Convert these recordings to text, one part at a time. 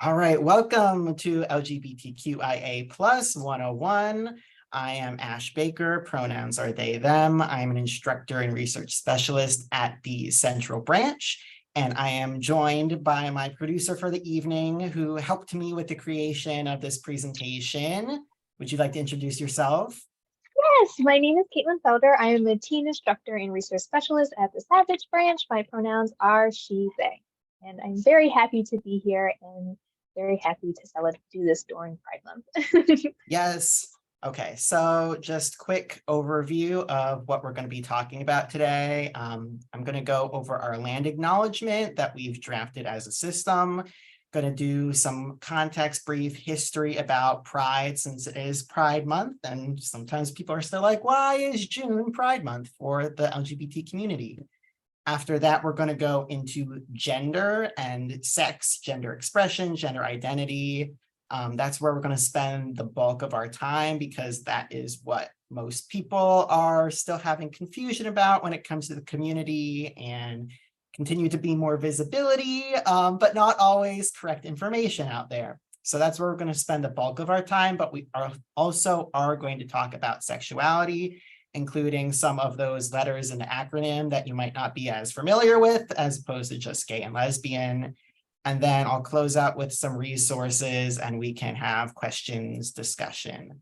All right, welcome to LGBTQIA plus 101. I am Ash Baker, pronouns are they, them. I'm an instructor and research specialist at the Central Branch, and I am joined by my producer for the evening who helped me with the creation of this presentation. Would you like to introduce yourself? Yes, my name is Caitlin Felder. I am a teen instructor and research specialist at the Savage Branch. My pronouns are she, they. And I'm very happy to be here and very happy to do this during Pride Month. Yes. Okay, so just quick overview of what we're going to be talking about today. I'm going to go over our land acknowledgement that we've drafted as a system. Going to do some context, brief history about Pride since it is Pride Month. And sometimes people are still like, why is June Pride Month for the LGBT community? After that, we're going to go into gender and sex, gender expression, gender identity. That's where we're going to spend the bulk of our time because that is what most people are still having confusion about when it comes to the community and continue to be more visibility, but not always correct information out there. So that's where we're going to spend the bulk of our time, but we are also going to talk about sexuality, including some of those letters in the acronym that you might not be as familiar with, as opposed to just gay and lesbian. And then I'll close out with some resources and we can have questions, discussion.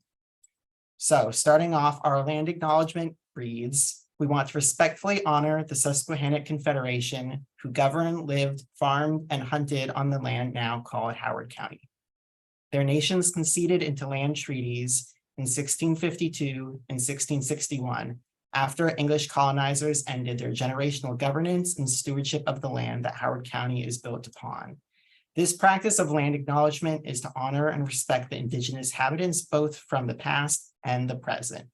So starting off, our land acknowledgement reads, we want to respectfully honor the Susquehannock Confederation who governed, lived, farmed, and hunted on the land now called Howard County. Their nations conceded into land treaties in 1652 and 1661 after English colonizers ended their generational governance and stewardship of the land that Howard County is built upon. This practice of land acknowledgement is to honor and respect the indigenous inhabitants, both from the past and the present.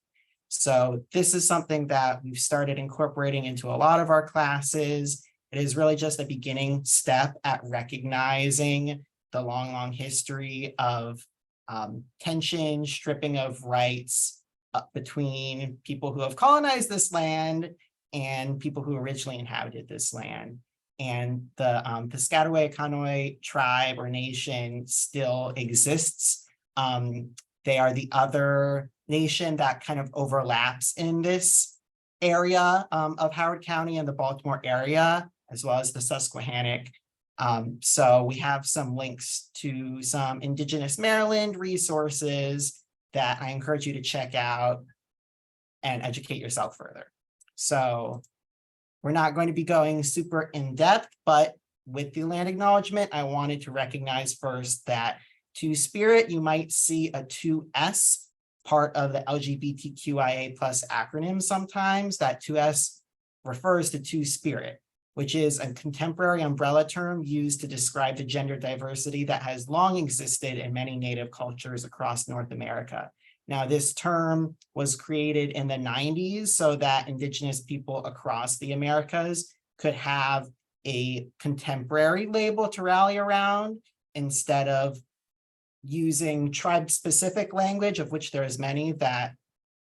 So this is something that we've started incorporating into a lot of our classes. It is really just a beginning step at recognizing the long history of tension, stripping of rights between people who have colonized this land and people who originally inhabited this land. And the Piscataway Conoy tribe or nation still exists. They are the other nation that kind of overlaps in this area of Howard County and the Baltimore area, as well as the Susquehannock. So we have some links to some Indigenous Maryland resources that I encourage you to check out and educate yourself further. So we're not going to be going super in depth, but with the land acknowledgement, I wanted to recognize first that Two-Spirit, you might see a 2S part of the LGBTQIA plus acronym sometimes. That 2S refers to Two-Spirit, which is a contemporary umbrella term used to describe the gender diversity that has long existed in many Native cultures across North America. Now, this term was created in the 90s so that Indigenous people across the Americas could have a contemporary label to rally around instead of using tribe-specific language, of which there is many that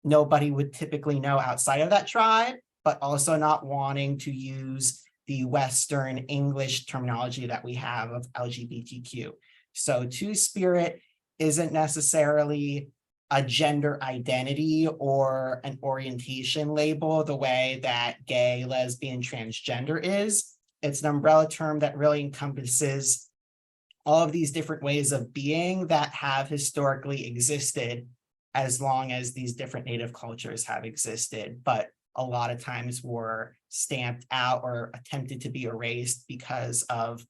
nobody would typically know outside of that tribe, but also not wanting to use the Western English terminology that we have of LGBTQ. So Two-Spirit isn't necessarily a gender identity or an orientation label the way that gay, lesbian, transgender is. It's an umbrella term that really encompasses all of these different ways of being that have historically existed as long as these different Native cultures have existed, but a lot of times were stamped out or attempted to be erased because of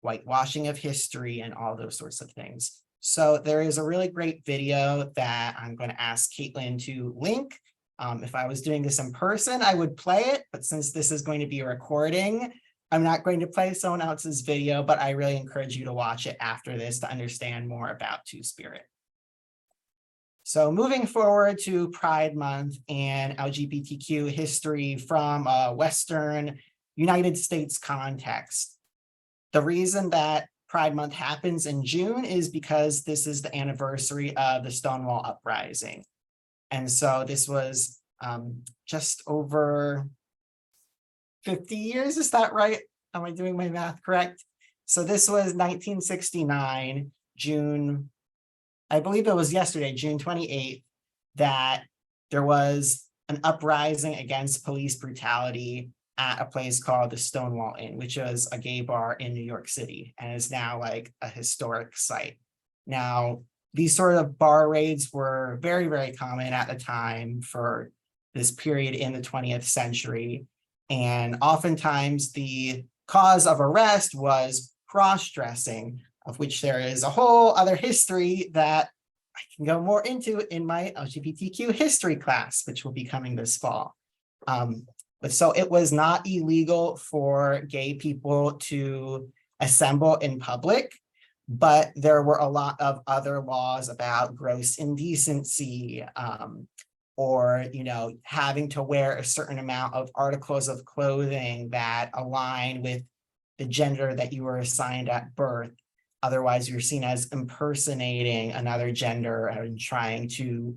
whitewashing of history and all those sorts of things. So there is a really great video that I'm going to ask Caitlin to link. If I was doing this in person, I would play it, but since this is going to be a recording, I'm not going to play someone else's video, but I really encourage you to watch it after this to understand more about Two-Spirit. So moving forward to Pride Month and LGBTQ history from a Western United States context. The reason that Pride Month happens in June is because this is the anniversary of the Stonewall Uprising. And so this was just over 50 years, is that right? Am I doing my math correct? So this was 1969, June, I believe it was yesterday, June 28th, that there was an uprising against police brutality at a place called the Stonewall Inn, which was a gay bar in New York City and is now like a historic site. Now, these sort of bar raids were very, very common at the time for this period in the 20th century. And oftentimes the cause of arrest was cross-dressing, of which there is a whole other history that I can go more into in my LGBTQ history class, which will be coming this fall. But so it was not illegal for gay people to assemble in public, but there were a lot of other laws about gross indecency, or, having to wear a certain amount of articles of clothing that align with the gender that you were assigned at birth. Otherwise, you're seen as impersonating another gender and trying to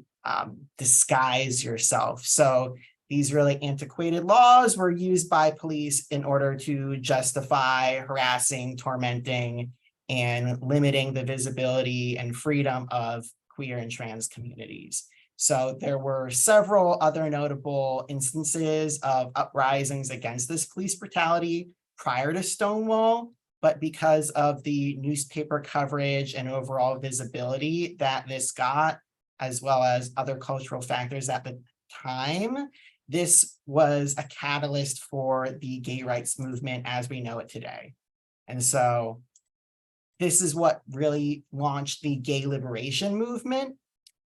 disguise yourself. So these really antiquated laws were used by police in order to justify harassing, tormenting, and limiting the visibility and freedom of queer and trans communities. So there were several other notable instances of uprisings against this police brutality prior to Stonewall, but because of the newspaper coverage and overall visibility that this got, as well as other cultural factors at the time, this was a catalyst for the gay rights movement as we know it today. And so this is what really launched the gay liberation movement,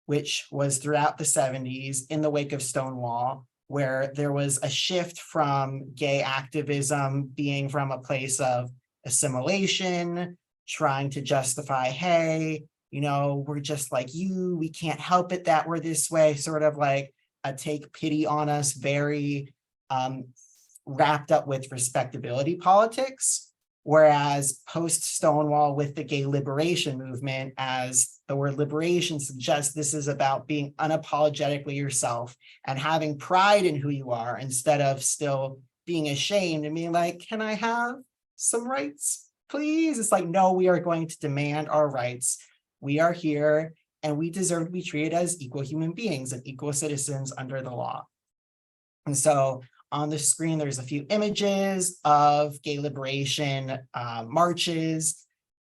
which was throughout the 70s in the wake of Stonewall, where there was a shift from gay activism being from a place of assimilation, trying to justify, hey, we're just like you, we can't help it that we're this way, sort of like a take pity on us, very wrapped up with respectability politics. Whereas post-Stonewall with the gay liberation movement, as the word liberation suggests, this is about being unapologetically yourself and having pride in who you are instead of still being ashamed and being like, can I have some rights, please? It's like, no, we are going to demand our rights. We are here and we deserve to be treated as equal human beings and equal citizens under the law. And so on the screen, there's a few images of gay liberation marches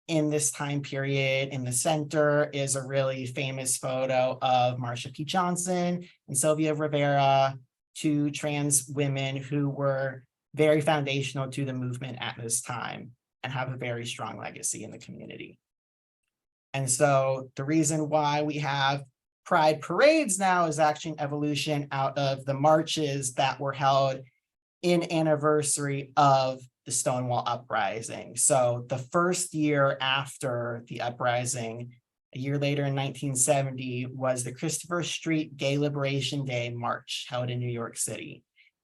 in this time period. In the center is a really famous photo of Marsha P. Johnson and Sylvia Rivera, two trans women who were very foundational to the movement at this time and have a very strong legacy in the community. And so the reason why we have Pride parades now is actually an evolution out of the marches that were held in anniversary of the Stonewall uprising. So the first year after the uprising, a year later in 1970, was the Christopher Street Gay Liberation Day March held in New York City.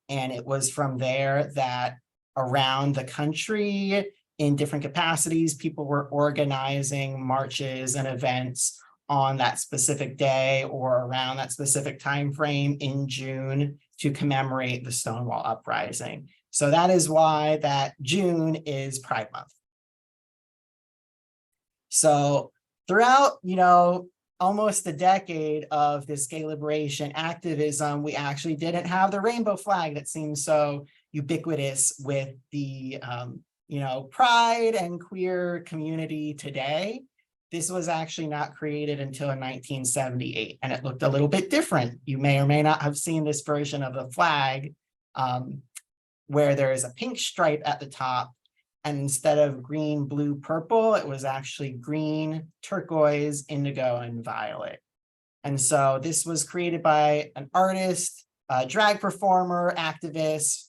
And it was from there that around the country, in different capacities, people were organizing marches and events on that specific day or around that specific time frame in June to commemorate the Stonewall uprising. So that is why that June is Pride Month. So throughout, almost a decade of this gay liberation activism, we actually didn't have the rainbow flag that seems so ubiquitous with the, pride and queer community today. This was actually not created until 1978, and it looked a little bit different. You may or may not have seen this version of the flag where there is a pink stripe at the top, and instead of green, blue, purple, it was actually green, turquoise, indigo, and violet. And so this was created by an artist, a drag performer, activist,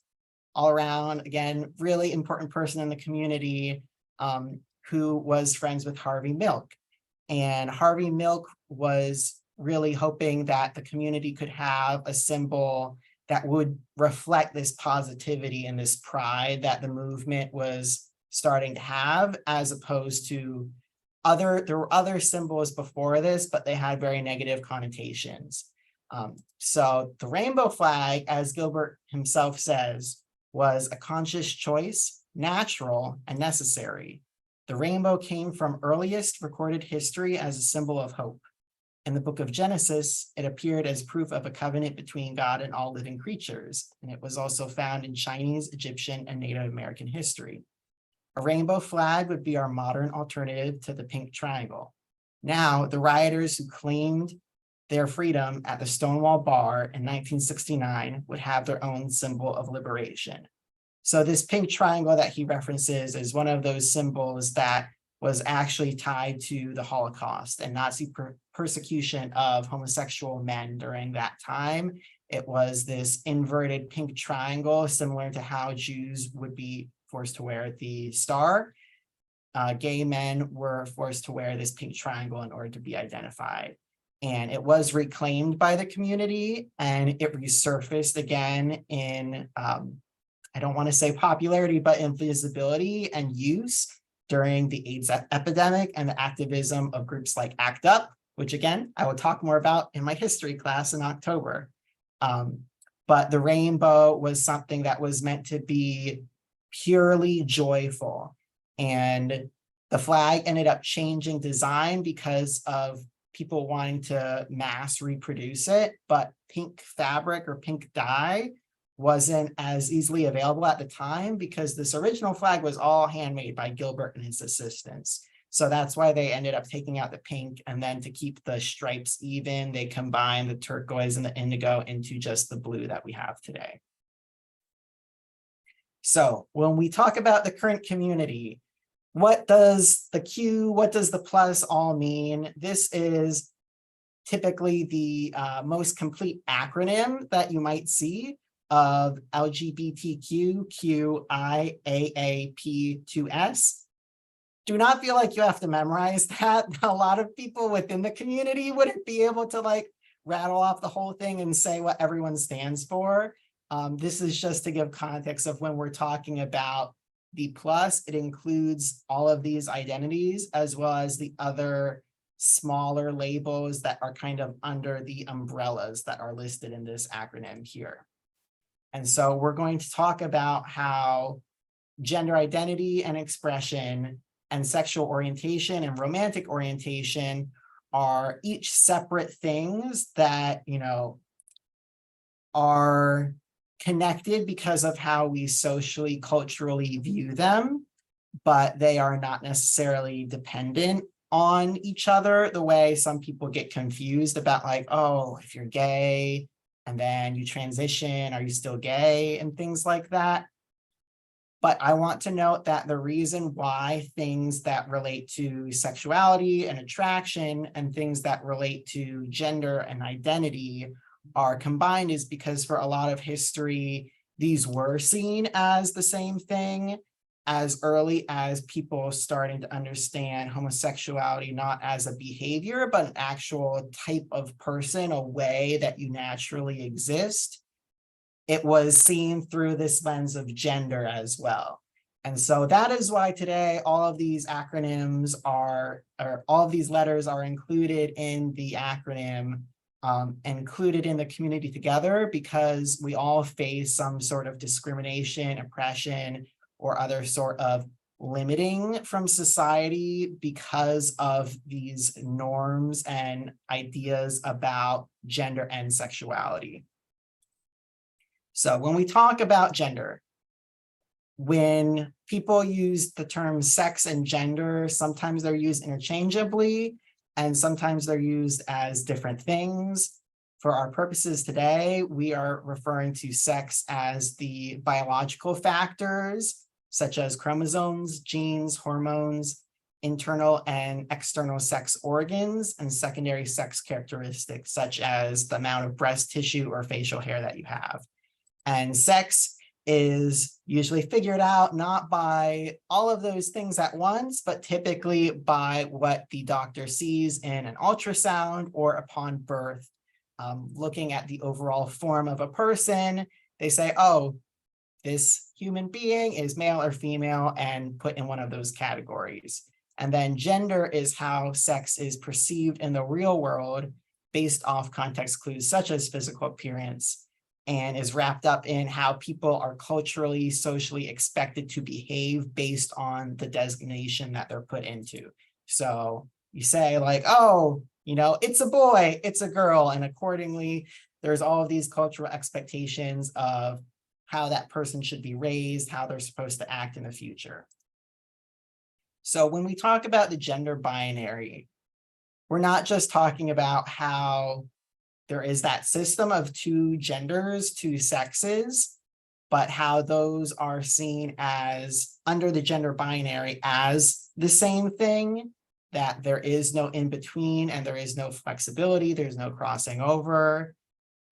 all around, again, really important person in the community, who was friends with Harvey Milk. And Harvey Milk was really hoping that the community could have a symbol that would reflect this positivity and this pride that the movement was starting to have, as opposed to there were other symbols before this, but they had very negative connotations. So the rainbow flag, as Gilbert himself says, was a conscious choice, natural and necessary. The rainbow came from earliest recorded history as a symbol of hope. In the book of Genesis, it appeared as proof of a covenant between God and all living creatures, and it was also found in Chinese, Egyptian, and Native American history. A rainbow flag would be our modern alternative to the pink triangle. Now, the rioters who claimed their freedom at the Stonewall Bar in 1969 would have their own symbol of liberation. So this pink triangle that he references is one of those symbols that was actually tied to the Holocaust and Nazi persecution of homosexual men during that time. It was this inverted pink triangle, similar to how Jews would be forced to wear the star. Gay men were forced to wear this pink triangle in order to be identified. And it was reclaimed by the community, and it resurfaced again in, I don't want to say popularity, but in visibility and use during the AIDS epidemic and the activism of groups like ACT UP, which again, I will talk more about in my history class in October. But the rainbow was something that was meant to be purely joyful. And the flag ended up changing design because of people wanting to mass reproduce it, but pink fabric or pink dye wasn't as easily available at the time because this original flag was all handmade by Gilbert and his assistants. So that's why they ended up taking out the pink, and then to keep the stripes even, they combined the turquoise and the indigo into just the blue that we have today. So when we talk about the current community, what does the Q, what does the plus all mean? This is typically the most complete acronym that you might see of LGBTQ, Q, I, A, P, 2S. Do not feel like you have to memorize that. A lot of people within the community wouldn't be able to like rattle off the whole thing and say what everyone stands for. This is just to give context of when we're talking about the plus, it includes all of these identities as well as the other smaller labels that are kind of under the umbrellas that are listed in this acronym here. And so we're going to talk about how gender identity and expression and sexual orientation and romantic orientation are each separate things that, you know, are connected because of how we socially, culturally view them, but they are not necessarily dependent on each other the way some people get confused about like, oh, if you're gay and then you transition, are you still gay and things like that. But I want to note that the reason why things that relate to sexuality and attraction and things that relate to gender and identity are combined is because for a lot of history, these were seen as the same thing as early as people starting to understand homosexuality not as a behavior, but an actual type of person, a way that you naturally exist. It was seen through this lens of gender as well. And so that is why today all of these acronyms are, or all of these letters are included in the acronym, included in the community together, because we all face some sort of discrimination, oppression, or other sort of limiting from society because of these norms and ideas about gender and sexuality. So when we talk about gender, when people use the terms sex and gender, sometimes they're used interchangeably, and sometimes they're used as different things. For our purposes today, we are referring to sex as the biological factors, such as chromosomes, genes, hormones, internal and external sex organs, and secondary sex characteristics, such as the amount of breast tissue or facial hair that you have. And sex is usually figured out not by all of those things at once, but typically by what the doctor sees in an ultrasound or upon birth. Looking at the overall form of a person, they say, oh, this human being is male or female, and put in one of those categories. And then gender is how sex is perceived in the real world based off context clues such as physical appearance. and is wrapped up in how people are culturally, socially expected to behave based on the designation that they're put into. So you say like, oh, it's a boy, it's a girl, and accordingly, there's all of these cultural expectations of how that person should be raised, how they're supposed to act in the future. So when we talk about the gender binary, we're not just talking about how there is that system of two genders, two sexes, but how those are seen as under the gender binary as the same thing, that there is no in between and there is no flexibility, there's no crossing over.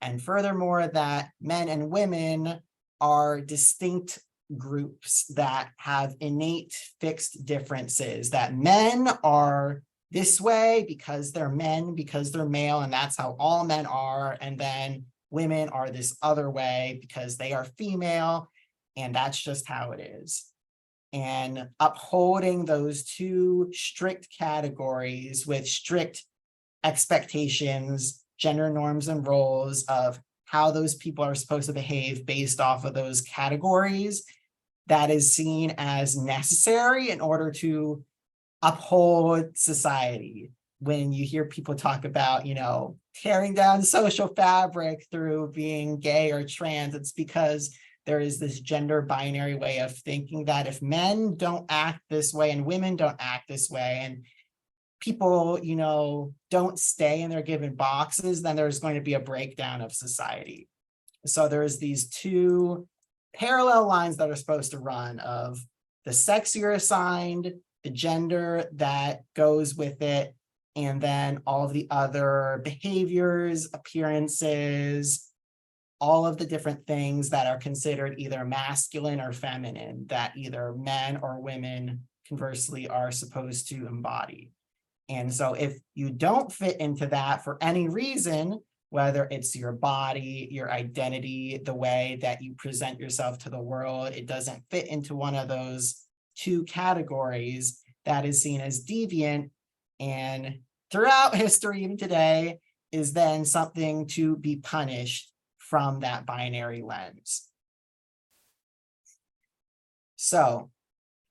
And furthermore, that men and women are distinct groups that have innate fixed differences, that men are this way because they're men, because they're male, and that's how all men are. And then women are this other way because they are female, and that's just how it is. And upholding those two strict categories with strict expectations, gender norms and roles of how those people are supposed to behave based off of those categories, that is seen as necessary in order to uphold society. When you hear people talk about, tearing down social fabric through being gay or trans, it's because there is this gender binary way of thinking that if men don't act this way and women don't act this way, and people, don't stay in their given boxes, then there's going to be a breakdown of society. So there's these two parallel lines that are supposed to run of the sex you're assigned, the gender that goes with it, and then all of the other behaviors, appearances, all of the different things that are considered either masculine or feminine, that either men or women conversely are supposed to embody. And so if you don't fit into that for any reason, whether it's your body, your identity, the way that you present yourself to the world, it doesn't fit into one of those two categories, that is seen as deviant, and throughout history, even today, is then something to be punished from that binary lens. So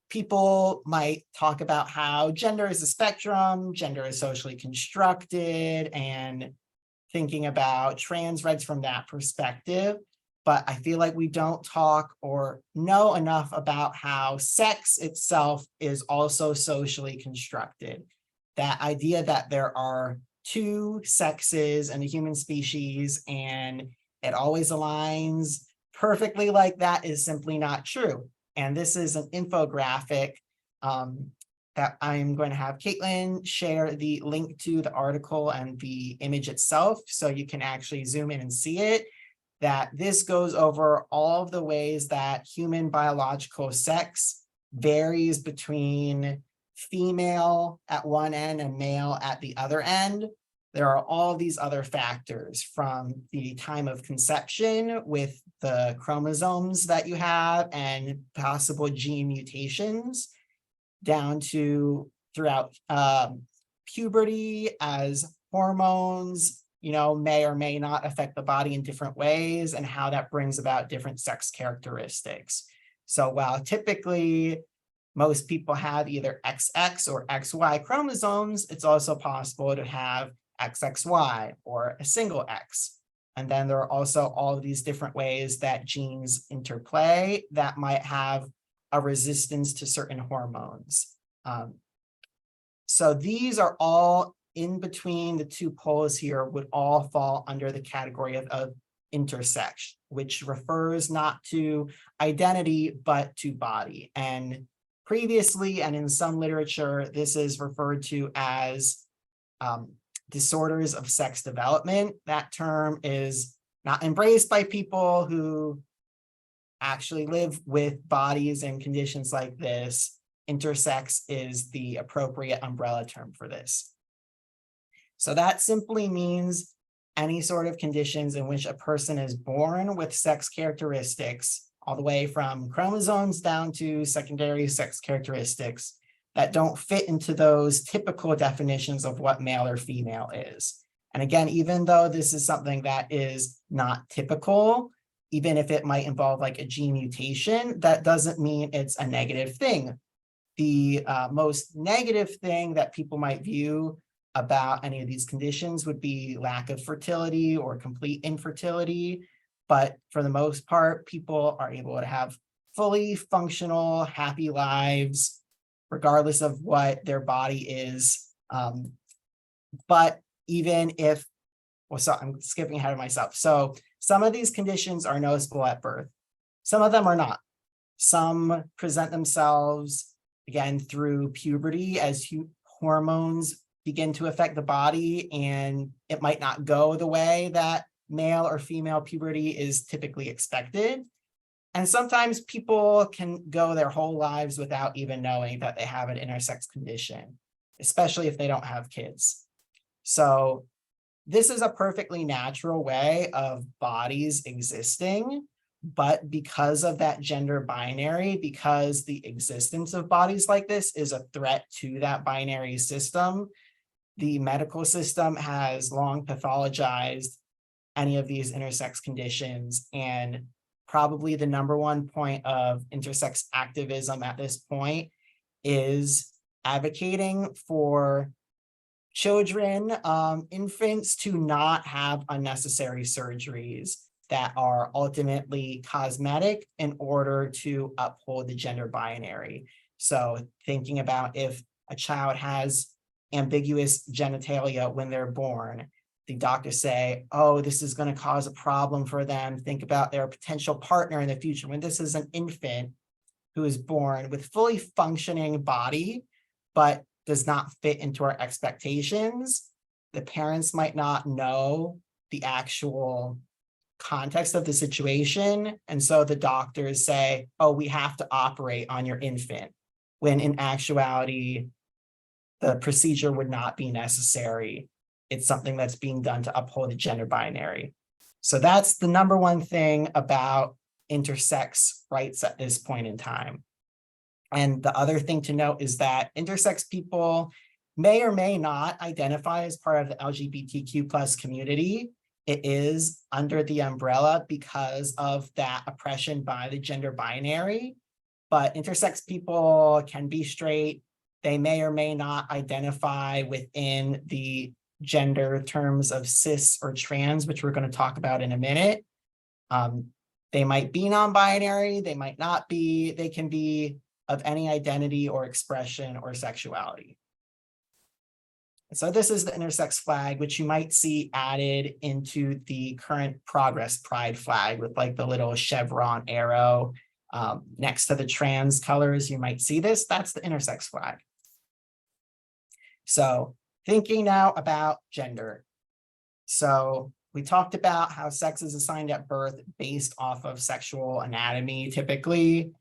people might talk about how gender is a spectrum, gender is socially constructed, and thinking about trans rights from that perspective. But I feel like we don't talk or know enough about how sex itself is also socially constructed. That idea that there are two sexes in the human species and it always aligns perfectly like that is simply not true. And this is an infographic that I'm going to have Caitlin share the link to the article and the image itself, so you can actually zoom in and see it. That this goes over all of the ways that human biological sex varies between female at one end and male at the other end. There are all these other factors, from the time of conception with the chromosomes that you have and possible gene mutations, down to throughout puberty, as hormones, may or may not affect the body in different ways, and how that brings about different sex characteristics. So while typically most people have either XX or XY chromosomes, it's also possible to have XXY or a single X. And then there are also all of these different ways that genes interplay that might have a resistance to certain hormones. So these are all in between the two poles here, would all fall under the category of intersex, which refers not to identity, but to body. And previously, and in some literature, this is referred to as disorders of sex development. That term is not embraced by people who actually live with bodies and conditions like this. Intersex is the appropriate umbrella term for this. So that simply means any sort of conditions in which a person is born with sex characteristics, all the way from chromosomes down to secondary sex characteristics, that don't fit into those typical definitions of what male or female is. And again, even though this is something that is not typical, even if it might involve like a gene mutation, that doesn't mean it's a negative thing. The most negative thing that people might view about any of these conditions would be lack of fertility or complete infertility. But for the most part, people are able to have fully functional, happy lives, regardless of what their body is. But even if, well, so I'm skipping ahead of myself. So some of these conditions are noticeable at birth. Some of them are not. Some present themselves, again, through puberty as hormones begin to affect the body, and it might not go the way that male or female puberty is typically expected. And sometimes people can go their whole lives without even knowing that they have an intersex condition, especially if they don't have kids. So this is a perfectly natural way of bodies existing, but because of that gender binary, because the existence of bodies like this is a threat to that binary system, the medical system has long pathologized any of these intersex conditions. And probably the number one point of intersex activism at this point is advocating for children, infants, to not have unnecessary surgeries that are ultimately cosmetic in order to uphold the gender binary. So thinking about if a child has ambiguous genitalia when they're born, the doctors say, oh, this is going to cause a problem for them. Think about their potential partner in the future. When this is an infant who is born with fully functioning body, but does not fit into our expectations, the parents might not know the actual context of the situation. And so the doctors say, oh, we have to operate on your infant, when in actuality, the procedure would not be necessary. It's something that's being done to uphold the gender binary. So that's the number one thing about intersex rights at this point in time. And the other thing to note is that intersex people may or may not identify as part of the LGBTQ plus community. It is under the umbrella because of that oppression by the gender binary. But intersex people can be straight. They may or may not identify within the gender terms of cis or trans, which we're going to talk about in a minute. They might be non-binary, they might not be, they can be of any identity or expression or sexuality. So this is the intersex flag, which you might see added into the current Progress Pride flag with like the little chevron arrow next to the trans colors. You might see this, that's the intersex flag. So thinking now about gender. So we talked about how sex is assigned at birth based off of sexual anatomy, typically.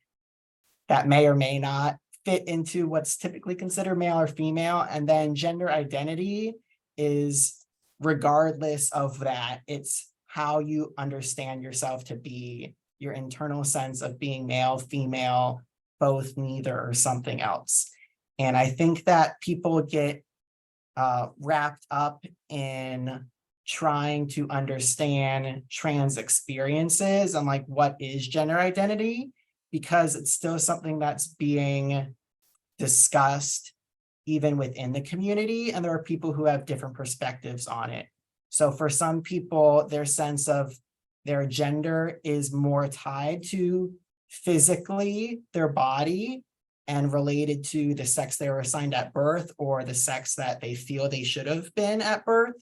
That may or may not fit into what's typically considered male or female. And then gender identity is regardless of that. It's how you understand yourself to be, your internal sense of being male, female, both, neither, or something else. And I think that people get wrapped up in trying to understand trans experiences and like what is gender identity, because it's still something that's being discussed even within the community, and there are people who have different perspectives on it. So for some people, their sense of their gender is more tied to physically their body and related to the sex they were assigned at birth or the sex that they feel they should have been at birth.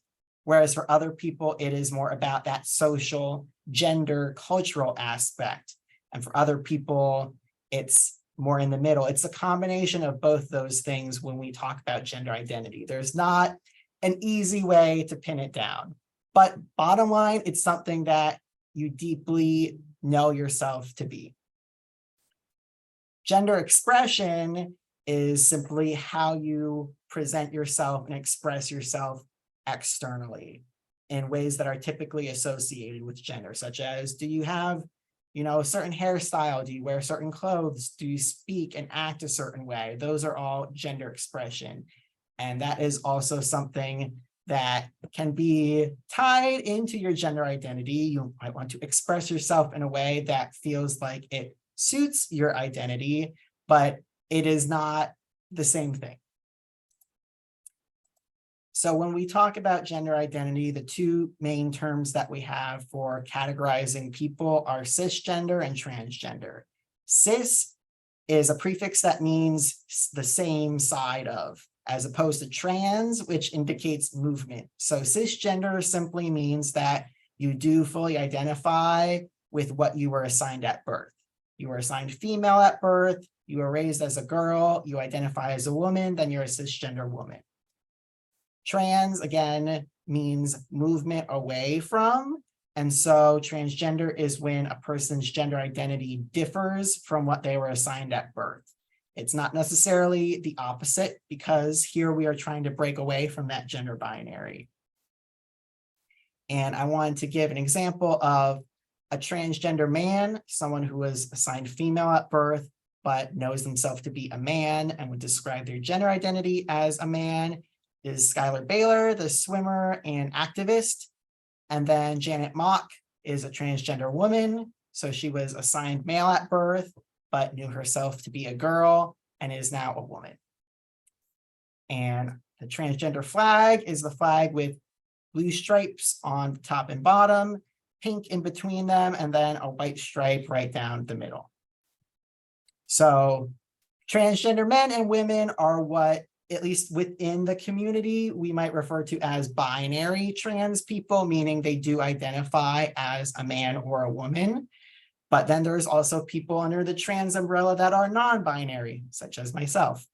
Whereas for other people, it is more about that social, gender, cultural aspect. And for other people, it's more in the middle. It's a combination of both those things when we talk about gender identity. There's not an easy way to pin it down. But bottom line, it's something that you deeply know yourself to be. Gender expression is simply how you present yourself and express yourself externally in ways that are typically associated with gender, such as, do you have, a certain hairstyle? Do you wear certain clothes? Do you speak and act a certain way? Those are all gender expression. And that is also something that can be tied into your gender identity. You might want to express yourself in a way that feels like it suits your identity, but it is not the same thing. So when we talk about gender identity, the two main terms that we have for categorizing people are cisgender and transgender. Cis is a prefix that means the same side of, as opposed to trans, which indicates movement. So cisgender simply means that you do fully identify with what you were assigned at birth. You were assigned female at birth, you were raised as a girl, you identify as a woman, then you're a cisgender woman. Trans, again, means movement away from. And so transgender is when a person's gender identity differs from what they were assigned at birth. It's not necessarily the opposite, because here we are trying to break away from that gender binary. And I wanted to give an example of a transgender man, someone who was assigned female at birth, but knows himself to be a man and would describe their gender identity as a man, is Skylar Baylor, the swimmer and activist. And then Janet Mock is a transgender woman. So she was assigned male at birth, but knew herself to be a girl and is now a woman. And the transgender flag is the flag with blue stripes on the top and bottom, pink in between them, and then a white stripe right down the middle. So transgender men and women are what, at least within the community, we might refer to as binary trans people, meaning they do identify as a man or a woman. But then there's also people under the trans umbrella that are non-binary, such as myself.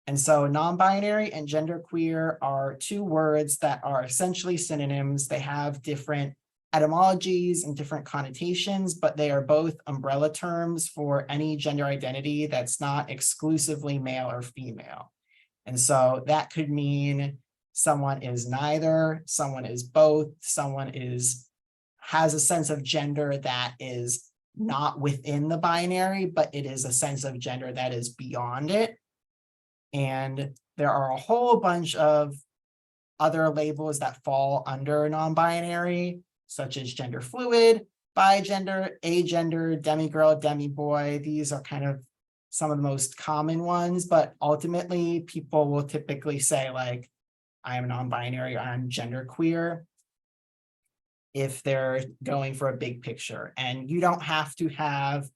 And so non-binary and genderqueer are two words that are essentially synonyms. They have different etymologies and different connotations, but they are both umbrella terms for any gender identity that's not exclusively male or female. And so that could mean someone is neither, someone is both, someone has a sense of gender that is not within the binary, but it is a sense of gender that is beyond it. And there are a whole bunch of other labels that fall under non-binary, such as gender fluid, bigender, agender, demigirl, demiboy. These are kind of some of the most common ones, but ultimately people will typically say, like, I am non-binary, I'm genderqueer, if they're going for a big picture. And you don't have to have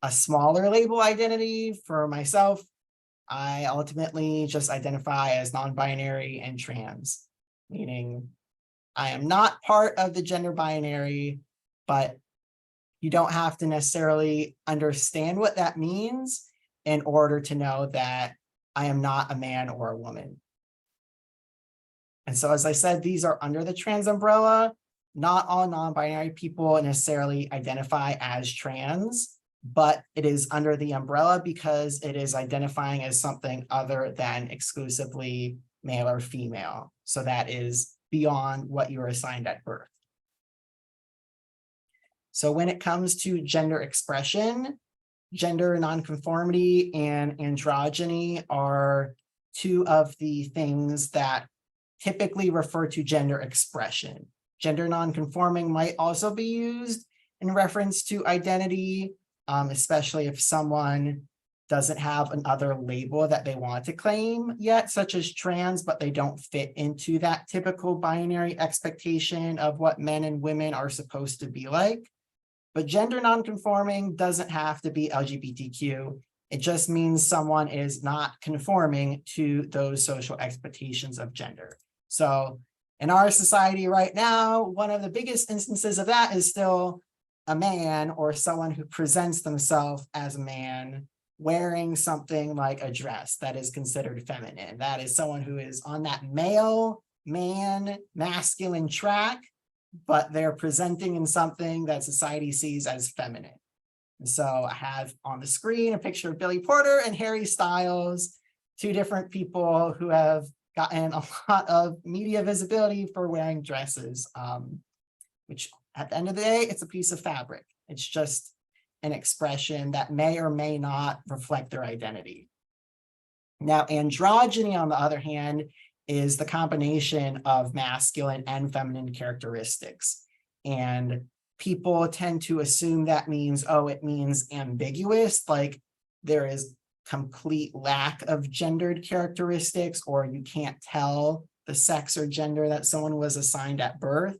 a smaller label identity. For myself, I ultimately just identify as non-binary and trans, meaning I am not part of the gender binary, but you don't have to necessarily understand what that means in order to know that I am not a man or a woman. And so, as I said, these are under the trans umbrella. Not all non-binary people necessarily identify as trans, but it is under the umbrella because it is identifying as something other than exclusively male or female. So that is beyond what you were assigned at birth. So when it comes to gender expression, gender nonconformity and androgyny are two of the things that typically refer to gender expression. Gender nonconforming might also be used in reference to identity, especially if someone doesn't have another label that they want to claim yet, such as trans, but they don't fit into that typical binary expectation of what men and women are supposed to be like. But gender nonconforming doesn't have to be LGBTQ. It just means someone is not conforming to those social expectations of gender. So in our society right now, one of the biggest instances of that is still a man or someone who presents themselves as a man wearing something like a dress that is considered feminine. That is someone who is on that male, man, masculine track, but they're presenting in something that society sees as feminine. And so I have on the screen a picture of Billy Porter and Harry Styles, two different people who have gotten a lot of media visibility for wearing dresses, which at the end of the day, it's a piece of fabric. It's just an expression that may or may not reflect their identity. Now, androgyny, on the other hand, is the combination of masculine and feminine characteristics. And people tend to assume that means, oh, it means ambiguous, like there is complete lack of gendered characteristics, or you can't tell the sex or gender that someone was assigned at birth.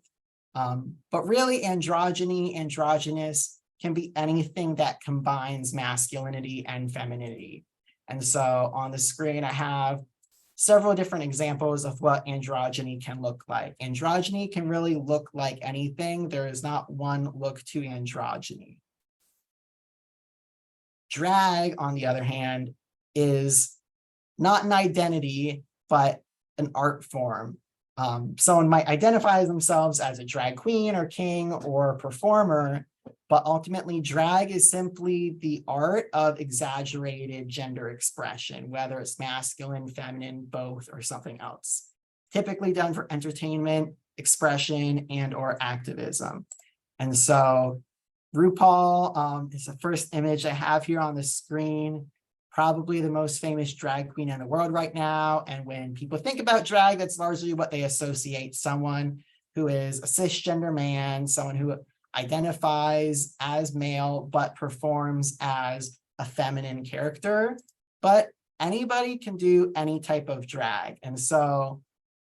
But really, androgyny, androgynous can be anything that combines masculinity and femininity. And so on the screen, I have several different examples of what androgyny can look like. Androgyny can really look like anything. There is not one look to androgyny. Drag, on the other hand, is not an identity, but an art form. Someone might identify themselves as a drag queen or king or performer, but ultimately drag is simply the art of exaggerated gender expression, whether it's masculine, feminine, both, or something else. Typically done for entertainment, expression, and or activism. And so RuPaul is the first image I have here on the screen, probably the most famous drag queen in the world right now. And when people think about drag, that's largely what they associate: someone who is a cisgender man, someone who identifies as male, but performs as a feminine character. But anybody can do any type of drag. And so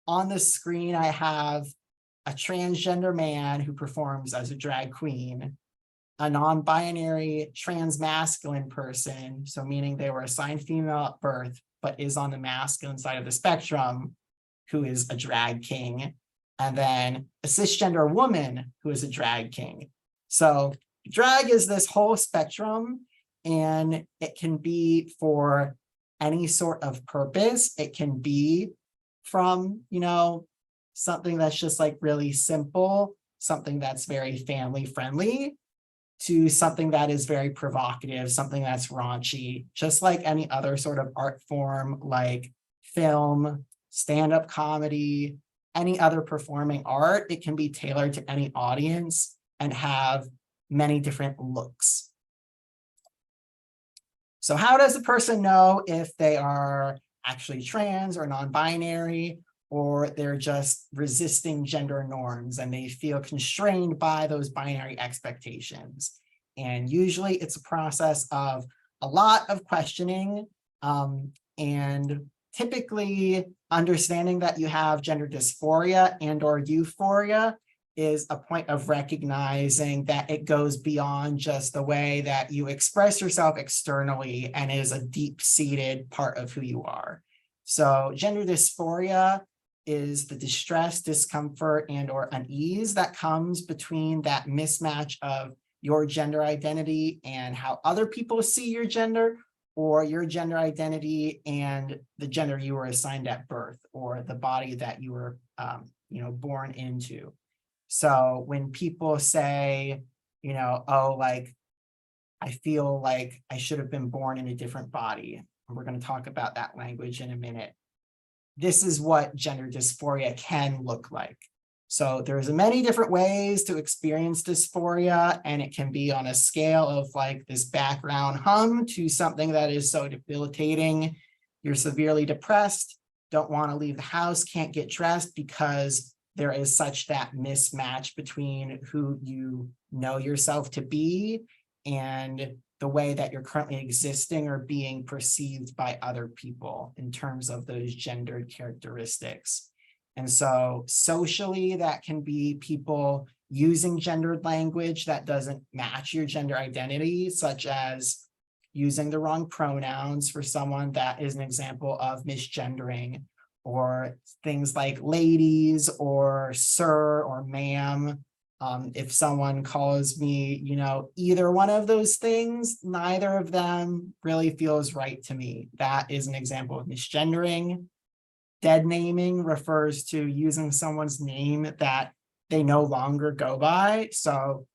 on the screen, I have a transgender man who performs as a drag queen, a non-binary trans-masculine person, so meaning they were assigned female at birth, but is on the masculine side of the spectrum, who is a drag king, and then a cisgender woman who is a drag king. So drag is this whole spectrum, and it can be for any sort of purpose. It can be from, something that's just like really simple, something that's very family friendly, to something that is very provocative, something that's raunchy, just like any other sort of art form like film, stand-up comedy, any other performing art. It can be tailored to any audience and have many different looks. So how does a person know if they are actually trans or non-binary, or they're just resisting gender norms and they feel constrained by those binary expectations? And usually it's a process of a lot of questioning, and typically understanding that you have gender dysphoria and or euphoria is a point of recognizing that it goes beyond just the way that you express yourself externally and is a deep-seated part of who you are. So gender dysphoria is the distress, discomfort, and or unease that comes between that mismatch of your gender identity and how other people see your gender, or your gender identity and the gender you were assigned at birth, or the body that you were born into. So when people say, oh, like, I feel like I should have been born in a different body, and we're going to talk about that language in a minute. This is what gender dysphoria can look like. So there's many different ways to experience dysphoria, and it can be on a scale of like this background hum to something that is so debilitating. You're severely depressed, don't want to leave the house, can't get dressed because there is such that mismatch between who you know yourself to be and the way that you're currently existing or being perceived by other people in terms of those gendered characteristics. And so socially, that can be people using gendered language that doesn't match your gender identity, such as using the wrong pronouns for someone. That is an example of misgendering, or things like ladies or sir or ma'am. If someone calls me, either one of those things, neither of them really feels right to me. That is an example of misgendering. Dead naming refers to using someone's name that they no longer go by. So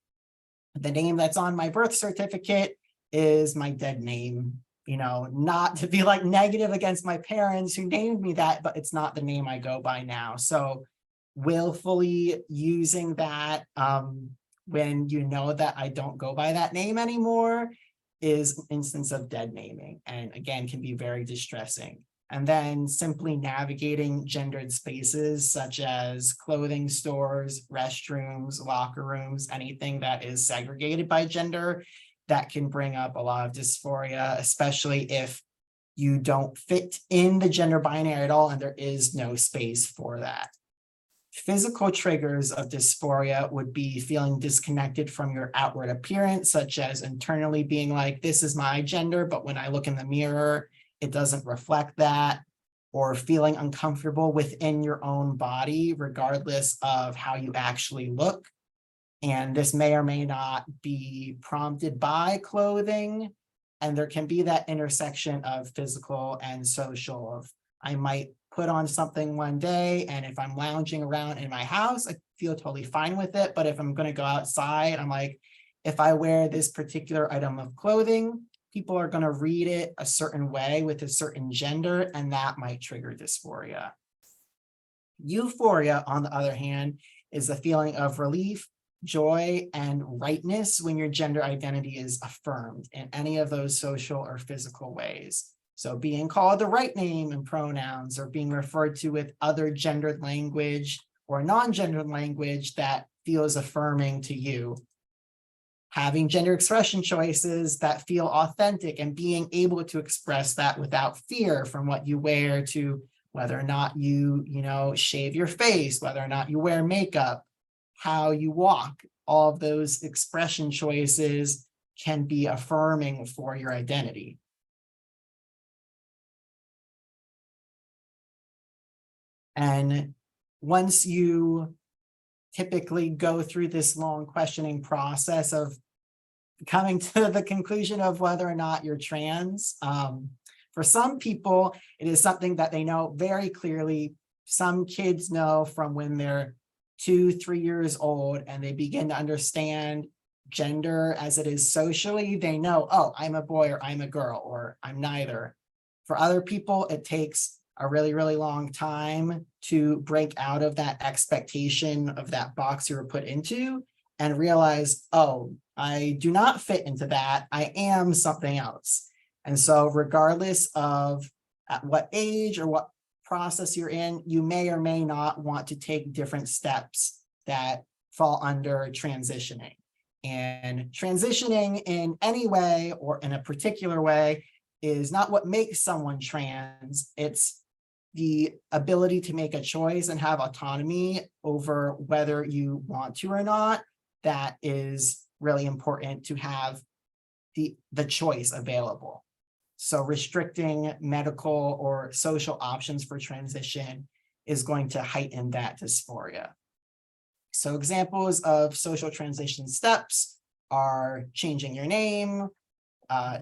the name that's on my birth certificate is my dead name, not to be like negative against my parents who named me that, but it's not the name I go by now. So willfully using that when you know that I don't go by that name anymore is an instance of dead naming, and again can be very distressing. And then simply navigating gendered spaces such as clothing stores, restrooms, locker rooms, anything that is segregated by gender, that can bring up a lot of dysphoria, especially if you don't fit in the gender binary at all and there is no space for that. Physical triggers of dysphoria would be feeling disconnected from your outward appearance, such as internally being like, this is my gender, but when I look in the mirror, it doesn't reflect that, or feeling uncomfortable within your own body, regardless of how you actually look. And this may or may not be prompted by clothing. And there can be that intersection of physical and social. Of I might put on something one day, and if I'm lounging around in my house, I feel totally fine with it. But if I'm going to go outside, I'm like, if I wear this particular item of clothing, people are going to read it a certain way with a certain gender, and that might trigger dysphoria. Euphoria, on the other hand, is the feeling of relief, joy, and rightness when your gender identity is affirmed in any of those social or physical ways. So being called the right name and pronouns, or being referred to with other gendered language or non-gendered language that feels affirming to you. Having gender expression choices that feel authentic and being able to express that without fear, from what you wear to whether or not you shave your face, whether or not you wear makeup, how you walk, all of those expression choices can be affirming for your identity. And once you typically go through this long questioning process of coming to the conclusion of whether or not you're trans, for some people, it is something that they know very clearly. Some kids know from when they're 2-3 years old and they begin to understand gender as it is socially. They know, oh, I'm a boy or I'm a girl or I'm neither. For other people, it takes a really, really long time to break out of that expectation of that box you were put into and realize, oh, I do not fit into that. I am something else. And so regardless of at what age or what process you're in, you may or may not want to take different steps that fall under transitioning. And transitioning in any way or in a particular way is not what makes someone trans. It's the ability to make a choice and have autonomy over whether you want to or not. That is really important, to have the choice available. So restricting medical or social options for transition is going to heighten that dysphoria. So examples of social transition steps are changing your name,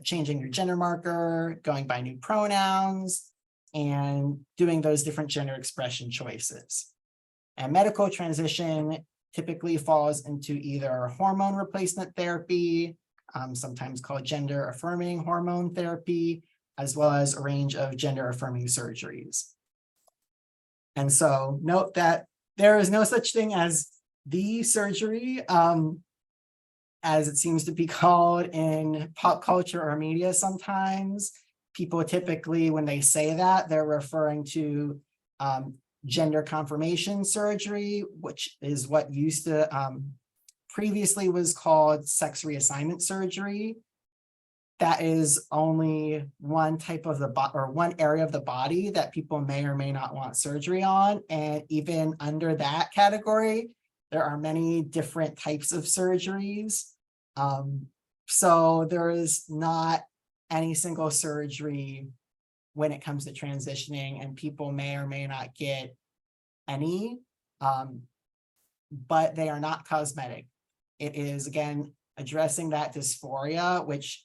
changing your gender marker, going by new pronouns, and doing those different gender expression choices. And medical transition typically falls into either hormone replacement therapy, sometimes called gender-affirming hormone therapy, as well as a range of gender-affirming surgeries. And so note that there is no such thing as the surgery, as it seems to be called in pop culture or media sometimes. People typically, when they say that, they're referring to gender confirmation surgery, which is what used to previously was called sex reassignment surgery. That is only one type of one area of the body that people may or may not want surgery on. And even under that category, there are many different types of surgeries. So there is not any single surgery when it comes to transitioning, and people may or may not get any, but they are not cosmetic. It is, again, addressing that dysphoria, which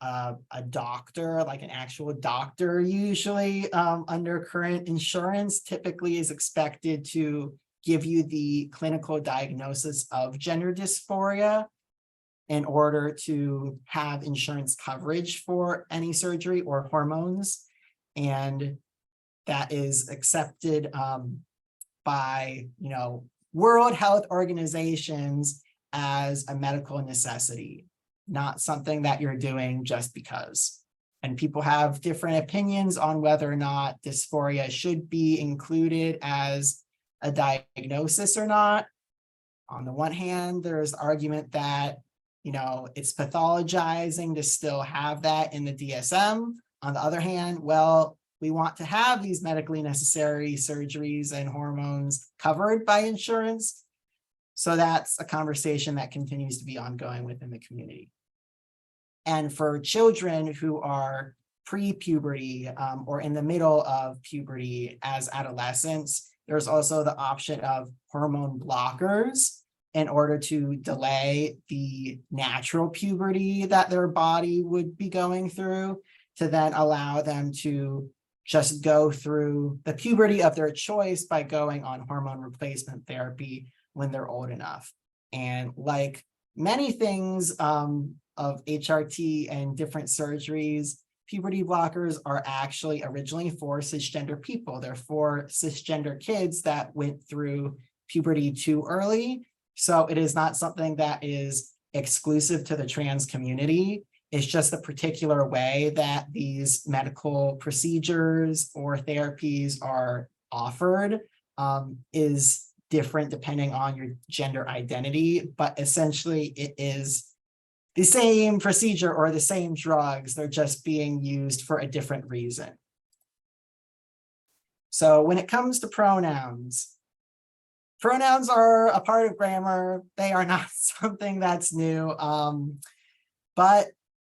a doctor, like an actual doctor, usually under current insurance, typically is expected to give you the clinical diagnosis of gender dysphoria in order to have insurance coverage for any surgery or hormones. And that is accepted by, World Health Organizations as a medical necessity, not something that you're doing just because. And people have different opinions on whether or not dysphoria should be included as a diagnosis or not. On the one hand, there's argument that, it's pathologizing to still have that in the DSM. On the other hand, well, we want to have these medically necessary surgeries and hormones covered by insurance. So that's a conversation that continues to be ongoing within the community. And for children who are pre-puberty or in the middle of puberty as adolescents, there's also the option of hormone blockers in order to delay the natural puberty that their body would be going through, to then allow them to just go through the puberty of their choice by going on hormone replacement therapy when they're old enough. And like many things of HRT and different surgeries, puberty blockers are actually originally for cisgender people. They're for cisgender kids that went through puberty too early. So it is not something that is exclusive to the trans community. It's just the particular way that these medical procedures or therapies are offered is different depending on your gender identity, but essentially it is the same procedure or the same drugs. They're just being used for a different reason. So when it comes to pronouns are a part of grammar. They are not something that's new, but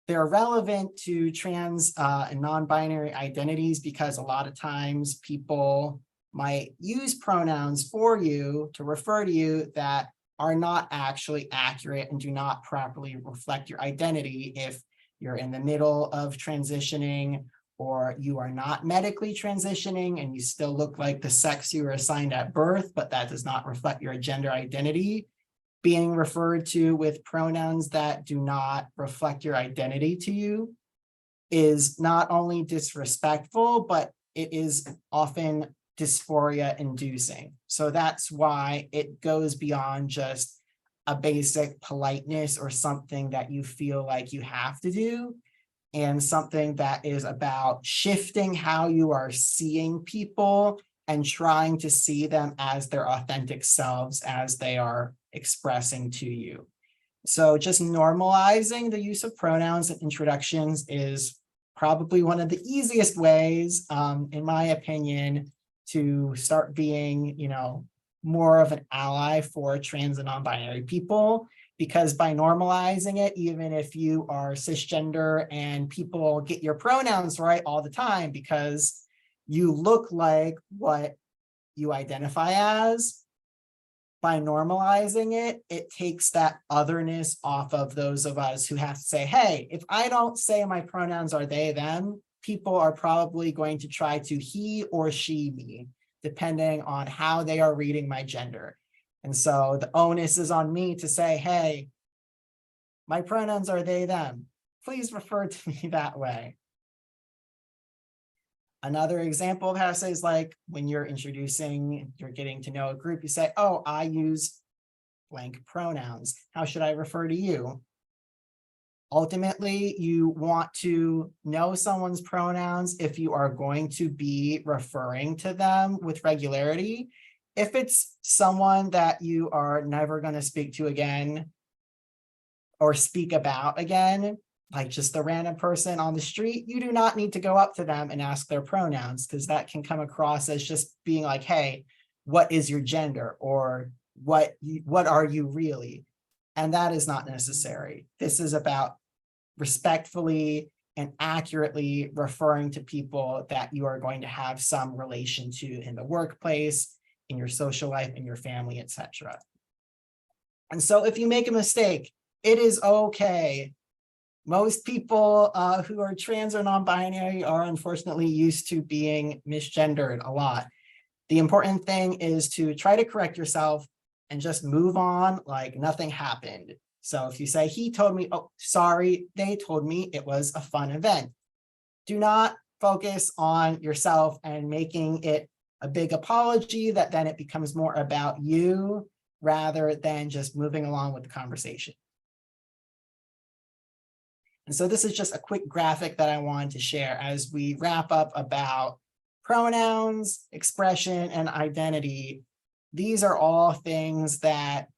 they're relevant to trans and non-binary identities because a lot of times people might use pronouns for you to refer to you that are not actually accurate and do not properly reflect your identity if you're in the middle of transitioning or you are not medically transitioning and you still look like the sex you were assigned at birth, but that does not reflect your gender identity. Being referred to with pronouns that do not reflect your identity to you is not only disrespectful, but it is often dysphoria inducing. So that's why it goes beyond just a basic politeness or something that you feel like you have to do, and something that is about shifting how you are seeing people and trying to see them as their authentic selves as they are expressing to you. So just normalizing the use of pronouns and introductions is probably one of the easiest ways, in my opinion, to start being, more of an ally for trans and non-binary people, because by normalizing it, even if you are cisgender and people get your pronouns right all the time because you look like what you identify as, by normalizing it, it takes that otherness off of those of us who have to say, hey, if I don't say my pronouns are they, them, people are probably going to try to he or she me, depending on how they are reading my gender. And so the onus is on me to say, hey, my pronouns are they, them. Please refer to me that way. Another example of how to say is like when you're getting to know a group, you say, oh, I use blank pronouns. How should I refer to you? Ultimately, you want to know someone's pronouns if you are going to be referring to them with regularity. If it's someone that you are never going to speak to again or speak about again, like just a random person on the street, you do not need to go up to them and ask their pronouns, because that can come across as just being like, hey, what is your gender? Or what are you really? And that is not necessary. This is about respectfully and accurately referring to people that you are going to have some relation to in the workplace, in your social life, in your family, etc. And so if you make a mistake, it is okay. Most people who are trans or non-binary are unfortunately used to being misgendered a lot. The important thing is to try to correct yourself and just move on like nothing happened. So if you say, he told me, oh, sorry, they told me, it was a fun event. Do not focus on yourself and making it a big apology that then it becomes more about you rather than just moving along with the conversation. And so this is just a quick graphic that I wanted to share as we wrap up about pronouns, expression, and identity. These are all things that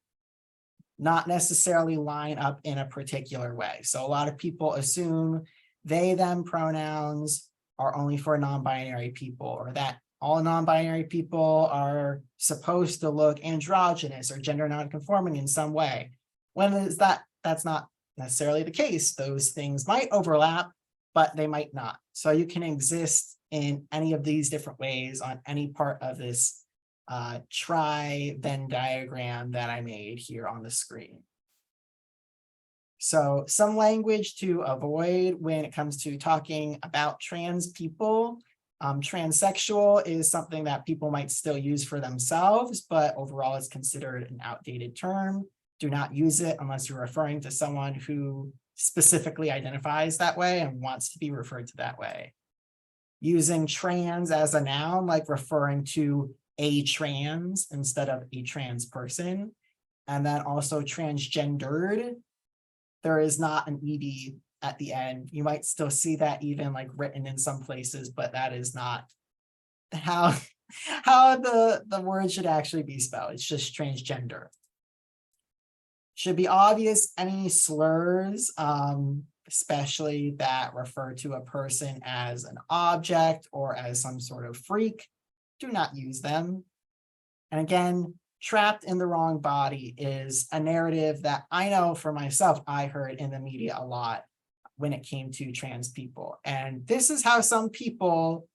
not necessarily line up in a particular way. So a lot of people assume they, them pronouns are only for non-binary people, or that all non-binary people are supposed to look androgynous or gender non-conforming in some way. When is that? That's not necessarily the case. Those things might overlap, but they might not. So you can exist in any of these different ways on any part of this Venn diagram that I made here on the screen. So some language to avoid when it comes to talking about trans people. Transsexual is something that people might still use for themselves, but overall is considered an outdated term. Do not use it unless you're referring to someone who specifically identifies that way and wants to be referred to that way. Using trans as a noun, like referring to a trans instead of a trans person. And then also transgendered. There is not an ED at the end. You might still see that even like written in some places, but that is not how the word should actually be spelled. It's just transgender. Should be obvious any slurs, especially that refer to a person as an object or as some sort of freak. Do not use them. And again, trapped in the wrong body is a narrative that I know for myself, I heard in the media a lot when it came to trans people. And this is how some people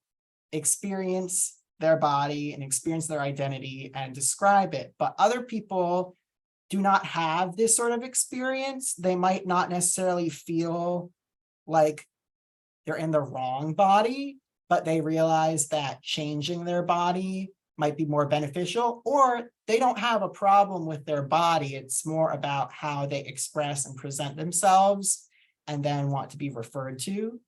experience their body and experience their identity and describe it. But other people do not have this sort of experience. They might not necessarily feel like they're in the wrong body, but they realize that changing their body might be more beneficial, or they don't have a problem with their body. It's more about how they express and present themselves and then want to be referred to.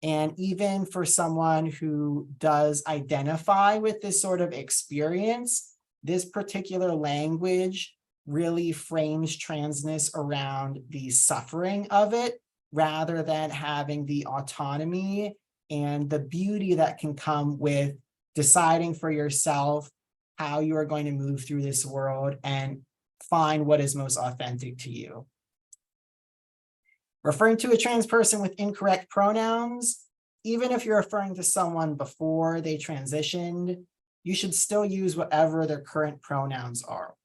And even for someone who does identify with this sort of experience, this particular language really frames transness around the suffering of it, rather than having the autonomy and the beauty that can come with deciding for yourself how you are going to move through this world and find what is most authentic to you. Referring to a trans person with incorrect pronouns, even if you're referring to someone before they transitioned, you should still use whatever their current pronouns are.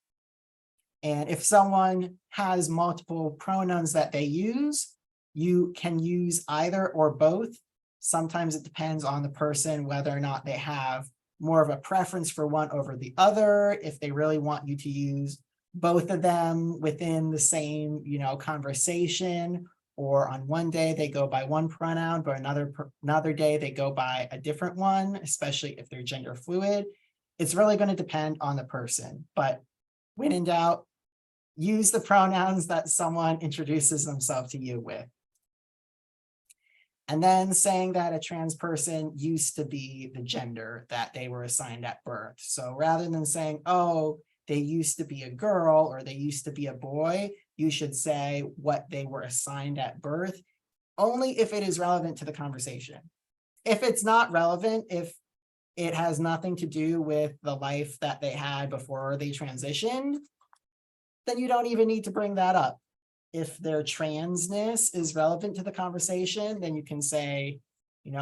And if someone has multiple pronouns that they use, you can use either or both. Sometimes it depends on the person whether or not they have more of a preference for one over the other, if they really want you to use both of them within the same, conversation, or on one day they go by one pronoun, but another day they go by a different one, especially if they're gender fluid. It's really going to depend on the person, but when in doubt, use the pronouns that someone introduces themselves to you with. And then saying that a trans person used to be the gender that they were assigned at birth. So rather than saying, oh, they used to be a girl or they used to be a boy, you should say what they were assigned at birth, only if it is relevant to the conversation. If it's not relevant, if it has nothing to do with the life that they had before they transitioned, then you don't even need to bring that up. If their transness is relevant to the conversation, then you can say,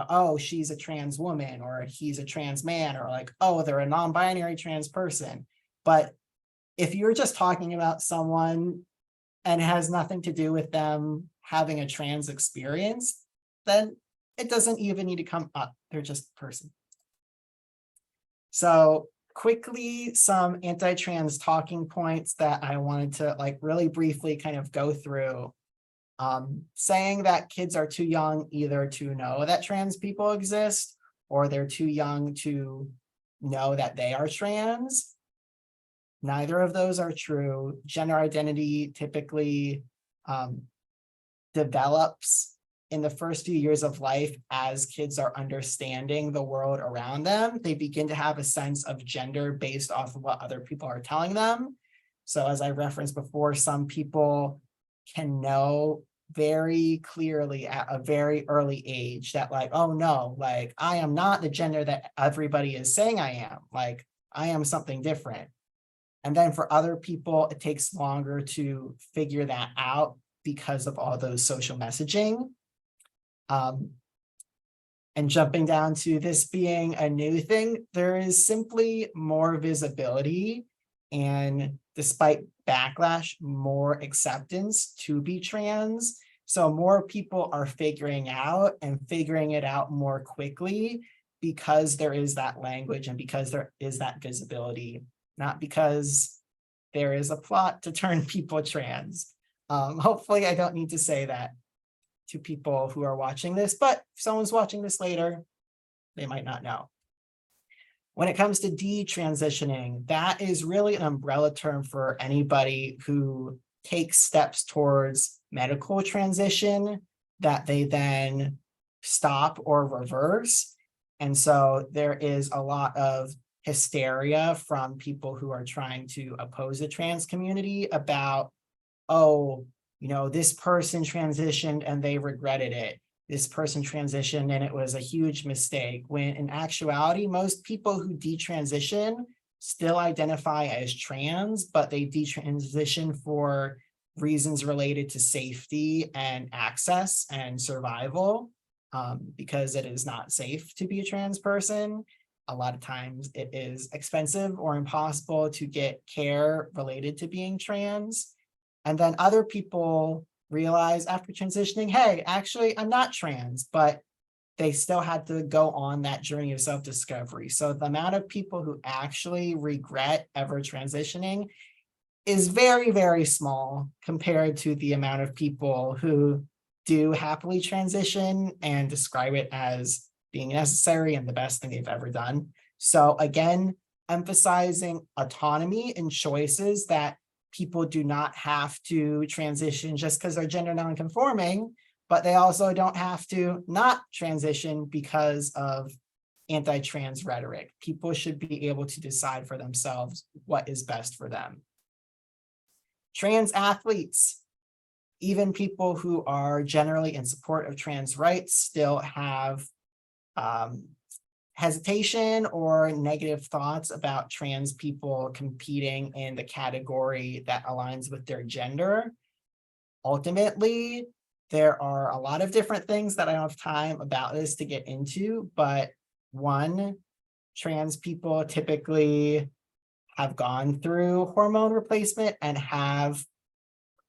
oh, she's a trans woman, or he's a trans man, or like, oh, they're a non-binary trans person. But if you're just talking about someone and it has nothing to do with them having a trans experience, then it doesn't even need to come up. They're just a person. So quickly, some anti-trans talking points that I wanted to really briefly kind of go through. Saying that kids are too young either to know that trans people exist, or they're too young to know that they are trans. Neither of those are true. Gender identity typically develops in the first few years of life as kids are understanding the world around them. They begin to have a sense of gender based off of what other people are telling them. So as I referenced before, some people can know very clearly at a very early age that like, oh no, like I am not the gender that everybody is saying I am, like I am something different. And then for other people, it takes longer to figure that out because of all those social messaging. And jumping down to this being a new thing, there is simply more visibility and despite backlash, more acceptance to be trans. So more people are figuring it out more quickly because there is that language and because there is that visibility, not because there is a plot to turn people trans. Hopefully I don't need to say that to people who are watching this, but if someone's watching this later, they might not know. When it comes to detransitioning, that is really an umbrella term for anybody who takes steps towards medical transition that they then stop or reverse. And so there is a lot of hysteria from people who are trying to oppose the trans community about, oh, you know, this person transitioned and they regretted it. This person transitioned and it was a huge mistake. When in actuality, most people who detransition still identify as trans, but they detransition for reasons related to safety and access and survival, because it is not safe to be a trans person. A lot of times it is expensive or impossible to get care related to being trans. And then other people realize after transitioning, hey, actually, I'm not trans, but they still had to go on that journey of self-discovery. So the amount of people who actually regret ever transitioning is very, very small compared to the amount of people who do happily transition and describe it as being necessary and the best thing they've ever done. So again, emphasizing autonomy and choices that people do not have to transition just because they're gender non-conforming, but they also don't have to not transition because of anti-trans rhetoric. People should be able to decide for themselves what is best for them. Trans athletes, even people who are generally in support of trans rights, still have hesitation or negative thoughts about trans people competing in the category that aligns with their gender. Ultimately, there are a lot of different things that I don't have time about this to get into, but one, trans people typically have gone through hormone replacement and have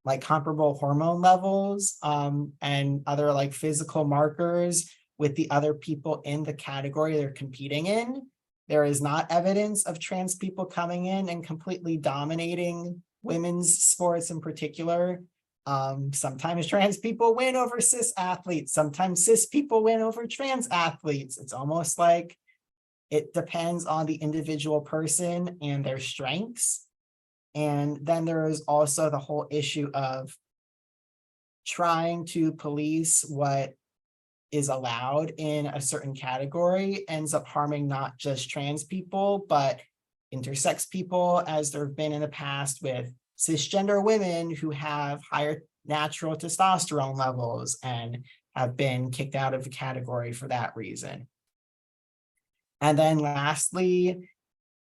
like comparable hormone levels and other like physical markers with the other people in the category they're competing in. There is not evidence of trans people coming in and completely dominating women's sports in particular. Sometimes trans people win over cis athletes. Sometimes cis people win over trans athletes. It's almost like it depends on the individual person and their strengths. And then there is also the whole issue of trying to police what is allowed in a certain category ends up harming not just trans people, but intersex people, as there have been in the past with cisgender women who have higher natural testosterone levels and have been kicked out of the category for that reason. And then lastly,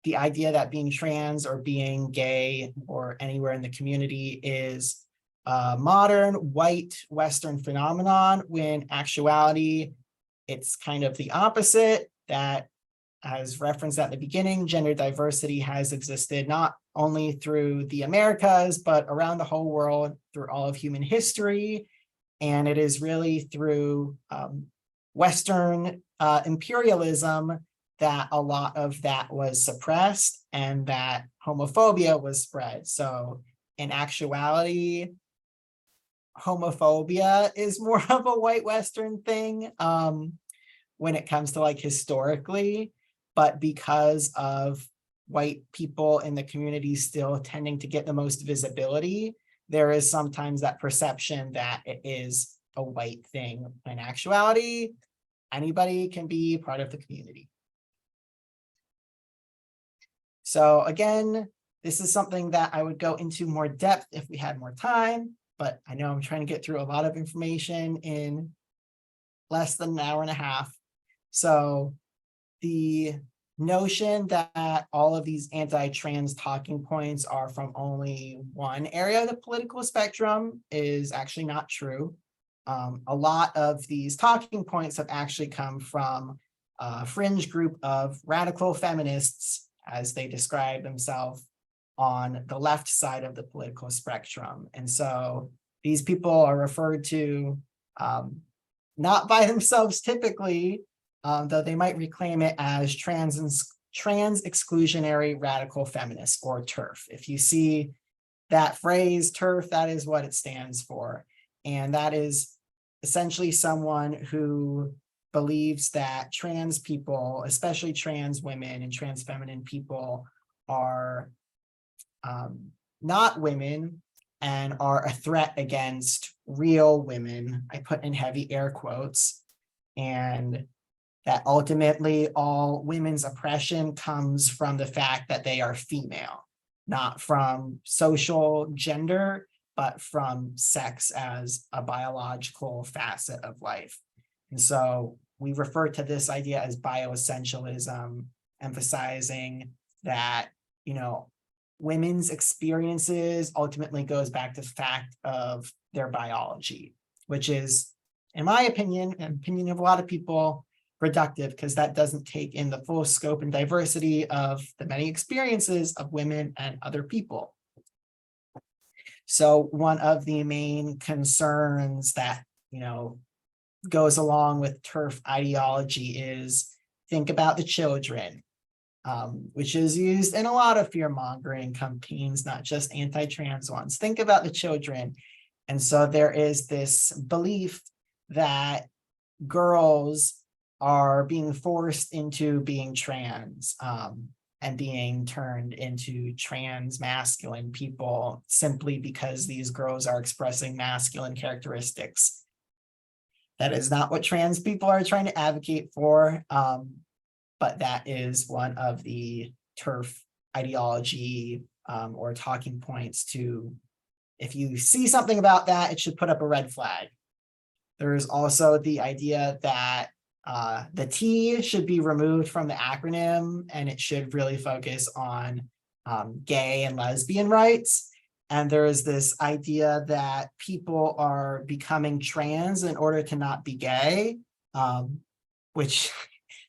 the idea that being trans or being gay or anywhere in the community is a modern white Western phenomenon, when actuality, it's kind of the opposite. That, as referenced at the beginning, gender diversity has existed not only through the Americas, but around the whole world through all of human history. And it is really through Western imperialism that a lot of that was suppressed and that homophobia was spread. So in actuality, homophobia is more of a white Western thing when it comes to like historically, but because of white people in the community still tending to get the most visibility, there is sometimes that perception that it is a white thing. In actuality, anybody can be part of the community. So again, this is something that I would go into more depth if we had more time. but I know I'm trying to get through a lot of information in less than an hour and a half. So the notion that all of these anti-trans talking points are from only one area of the political spectrum is actually not true. A lot of these talking points have actually come from a fringe group of radical feminists, as they describe themselves, on the left side of the political spectrum. And so these people are referred to not by themselves typically, though they might reclaim it as trans exclusionary radical feminists, or TERF. If you see that phrase TERF, that is what it stands for. And that is essentially someone who believes that trans people, especially trans women and trans feminine people, are not women and are a threat against real women. I put in heavy air quotes. And that ultimately all women's oppression comes from the fact that they are female, not from social gender, but from sex as a biological facet of life. And so we refer to this idea as bioessentialism, emphasizing that, you know, women's experiences ultimately goes back to the fact of their biology, which is, in my opinion, and opinion of a lot of people, reductive, because that doesn't take in the full scope and diversity of the many experiences of women and other people. So one of the main concerns that, you know, goes along with TERF ideology is think about the children, which is used in a lot of fear-mongering campaigns, not just anti-trans ones. Think about the children. And so there is this belief that girls are being forced into being trans and being turned into trans masculine people simply because these girls are expressing masculine characteristics. That is not what trans people are trying to advocate for, but that is one of the TERF ideology or talking points to, if you see something about that, it should put up a red flag. There is also the idea that the T should be removed from the acronym, and it should really focus on gay and lesbian rights. And there is this idea that people are becoming trans in order to not be gay, which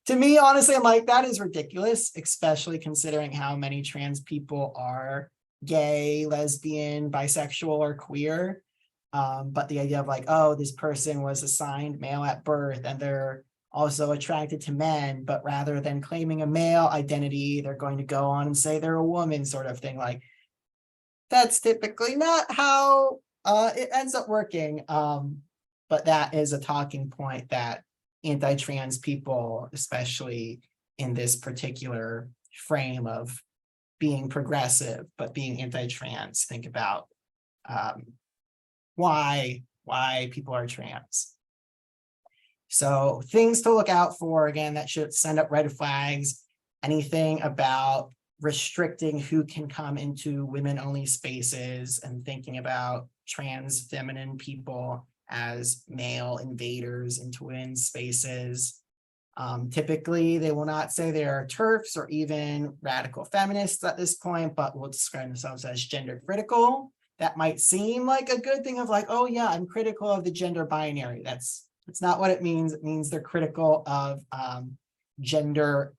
to me, honestly, I'm like, that is ridiculous, especially considering how many trans people are gay, lesbian, bisexual, or queer. But the idea of like, oh, this person was assigned male at birth and they're also attracted to men, but rather than claiming a male identity, they're going to go on and say they're a woman, sort of thing. Like, that's typically not how it ends up working. But that is a talking point that anti-trans people, especially in this particular frame of being progressive, but being anti-trans, think about why people are trans. So things to look out for, again, that should send up red flags. Anything about restricting who can come into women-only spaces and thinking about trans feminine people as male invaders into women's spaces. Typically, they will not say they are TERFs or even radical feminists at this point, but will describe themselves as gender critical. That might seem like a good thing of like, oh yeah, I'm critical of the gender binary. That's not what it means. It means they're critical of gender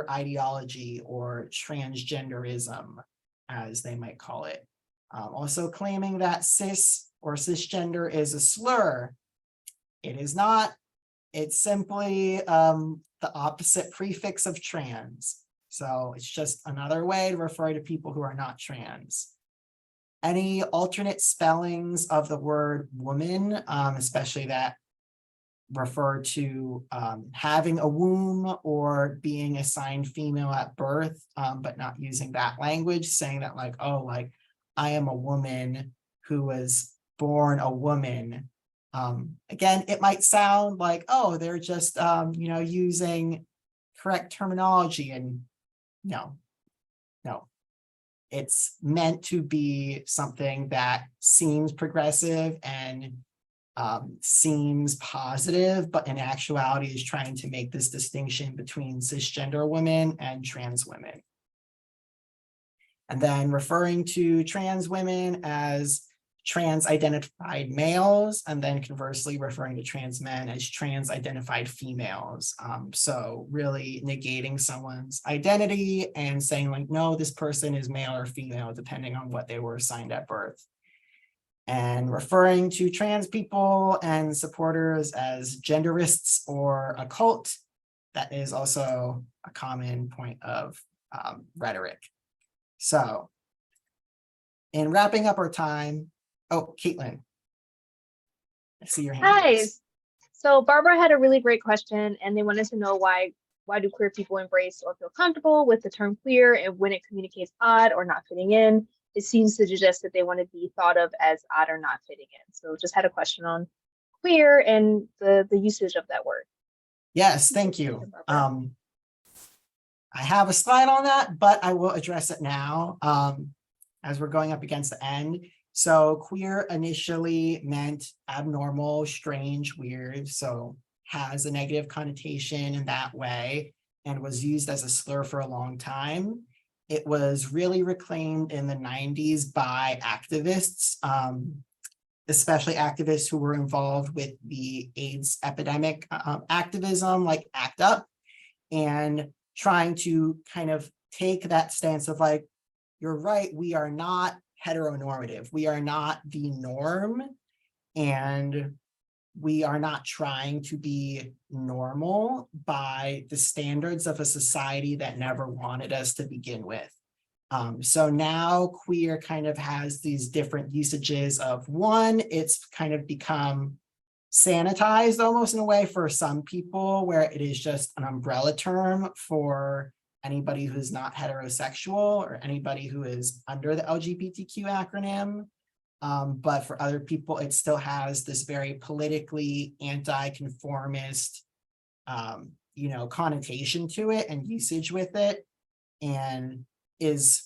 ideology or transgenderism, as they might call it. Also claiming that cis or cisgender is a slur. It is not. It's simply the opposite prefix of trans. So it's just another way to refer to people who are not trans. Any alternate spellings of the word woman, especially that refer to having a womb or being assigned female at birth, but not using that language, saying that like, oh, like I am a woman who was born a woman. Again, it might sound like, oh, they're just, using correct terminology, and no. It's meant to be something that seems progressive and seems positive, but in actuality is trying to make this distinction between cisgender women and trans women. And then referring to trans women as trans-identified males, and then conversely referring to trans men as trans-identified females. So really negating someone's identity and saying like, no, this person is male or female, depending on what they were assigned at birth. And referring to trans people and supporters as genderists or a cult. That is also a common point of rhetoric. So in wrapping up our time, oh, Caitlin, I see your hand. Hi. So Barbara had a really great question, and they wanted to know why do queer people embrace or feel comfortable with the term queer, and when it communicates odd or not fitting in, it seems to suggest that they want to be thought of as odd or not fitting in. So just had a question on queer and the usage of that word. Yes, thank you. I have a slide on that, but I will address it now as we're going up against the end. So queer initially meant abnormal, strange, weird, so has a negative connotation in that way and was used as a slur for a long time. It was really reclaimed in the 90s by activists, especially activists who were involved with the AIDS epidemic activism, like ACT UP, and trying to kind of take that stance of like, you're right, we are not heteronormative. We are not the norm, and we are not trying to be normal by the standards of a society that never wanted us to begin with. So now queer kind of has these different usages of one, it's kind of become sanitized almost in a way for some people where it is just an umbrella term for anybody who's not heterosexual or anybody who is under the LGBTQ acronym. But for other people, it still has this very politically anti-conformist, connotation to it and usage with it, and is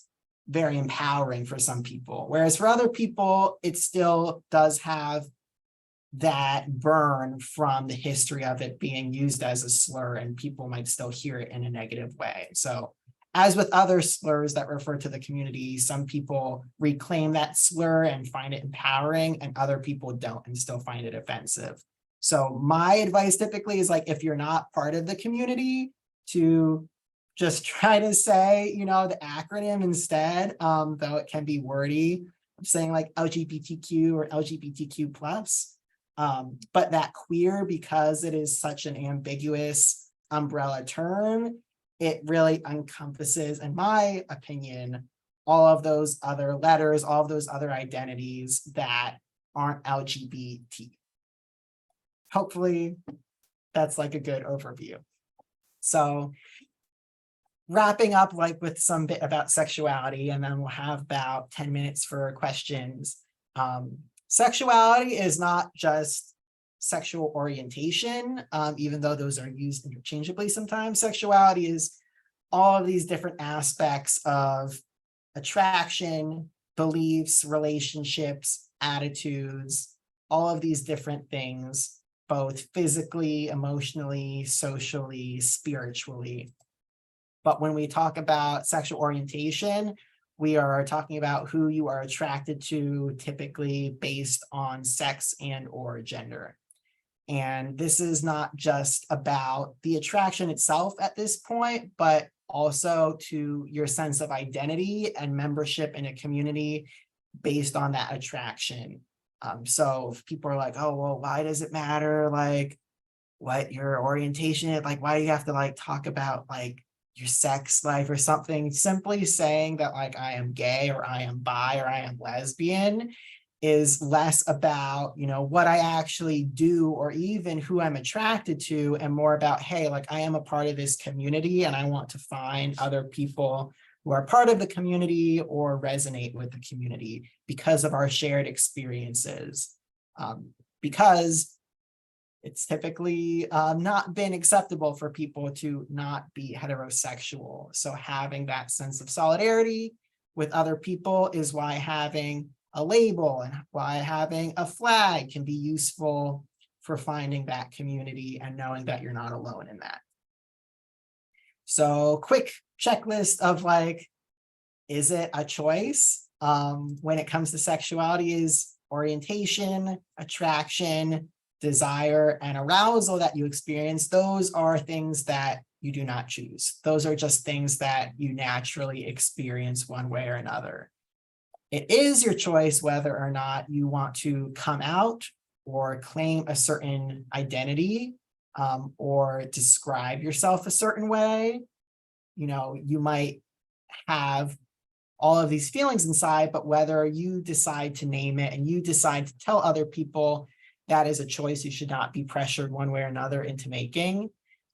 very empowering for some people. Whereas for other people, it still does have that burn from the history of it being used as a slur, and people might still hear it in a negative way. So as with other slurs that refer to the community, some people reclaim that slur and find it empowering, and other people don't and still find it offensive. So my advice typically is like, if you're not part of the community, to just try to say, the acronym instead, though it can be wordy, saying like LGBTQ or LGBTQ plus. But that queer, because it is such an ambiguous umbrella term, it really encompasses, in my opinion, all of those other letters, all of those other identities that aren't LGBT. Hopefully that's like a good overview. So wrapping up like with some bit about sexuality, and then we'll have about 10 minutes for questions. Sexuality is not just sexual orientation, even though those are used interchangeably sometimes. Sexuality is all of these different aspects of attraction, beliefs, relationships, attitudes, all of these different things, both physically, emotionally, socially, spiritually. But when we talk about sexual orientation, we are talking about who you are attracted to, typically based on sex and or gender. And this is not just about the attraction itself at this point, but also to your sense of identity and membership in a community based on that attraction. So if people are like, oh, well, why does it matter? Like what your orientation is, like, why do you have to like talk about like your sex life or something? Simply saying that like I am gay or I am bi or I am lesbian is less about, what I actually do or even who I'm attracted to, and more about, hey, like I am a part of this community and I want to find other people who are part of the community or resonate with the community because of our shared experiences. Because it's typically not been acceptable for people to not be heterosexual. So having that sense of solidarity with other people is why having a label and why having a flag can be useful for finding that community and knowing that you're not alone in that. So quick checklist of like, is it a choice? When it comes to sexuality, is orientation, attraction, desire, and arousal that you experience, those are things that you do not choose. Those are just things that you naturally experience one way or another. It is your choice whether or not you want to come out or claim a certain identity, or describe yourself a certain way. You know, you might have all of these feelings inside, but whether you decide to name it and you decide to tell other people, that is a choice you should not be pressured one way or another into making.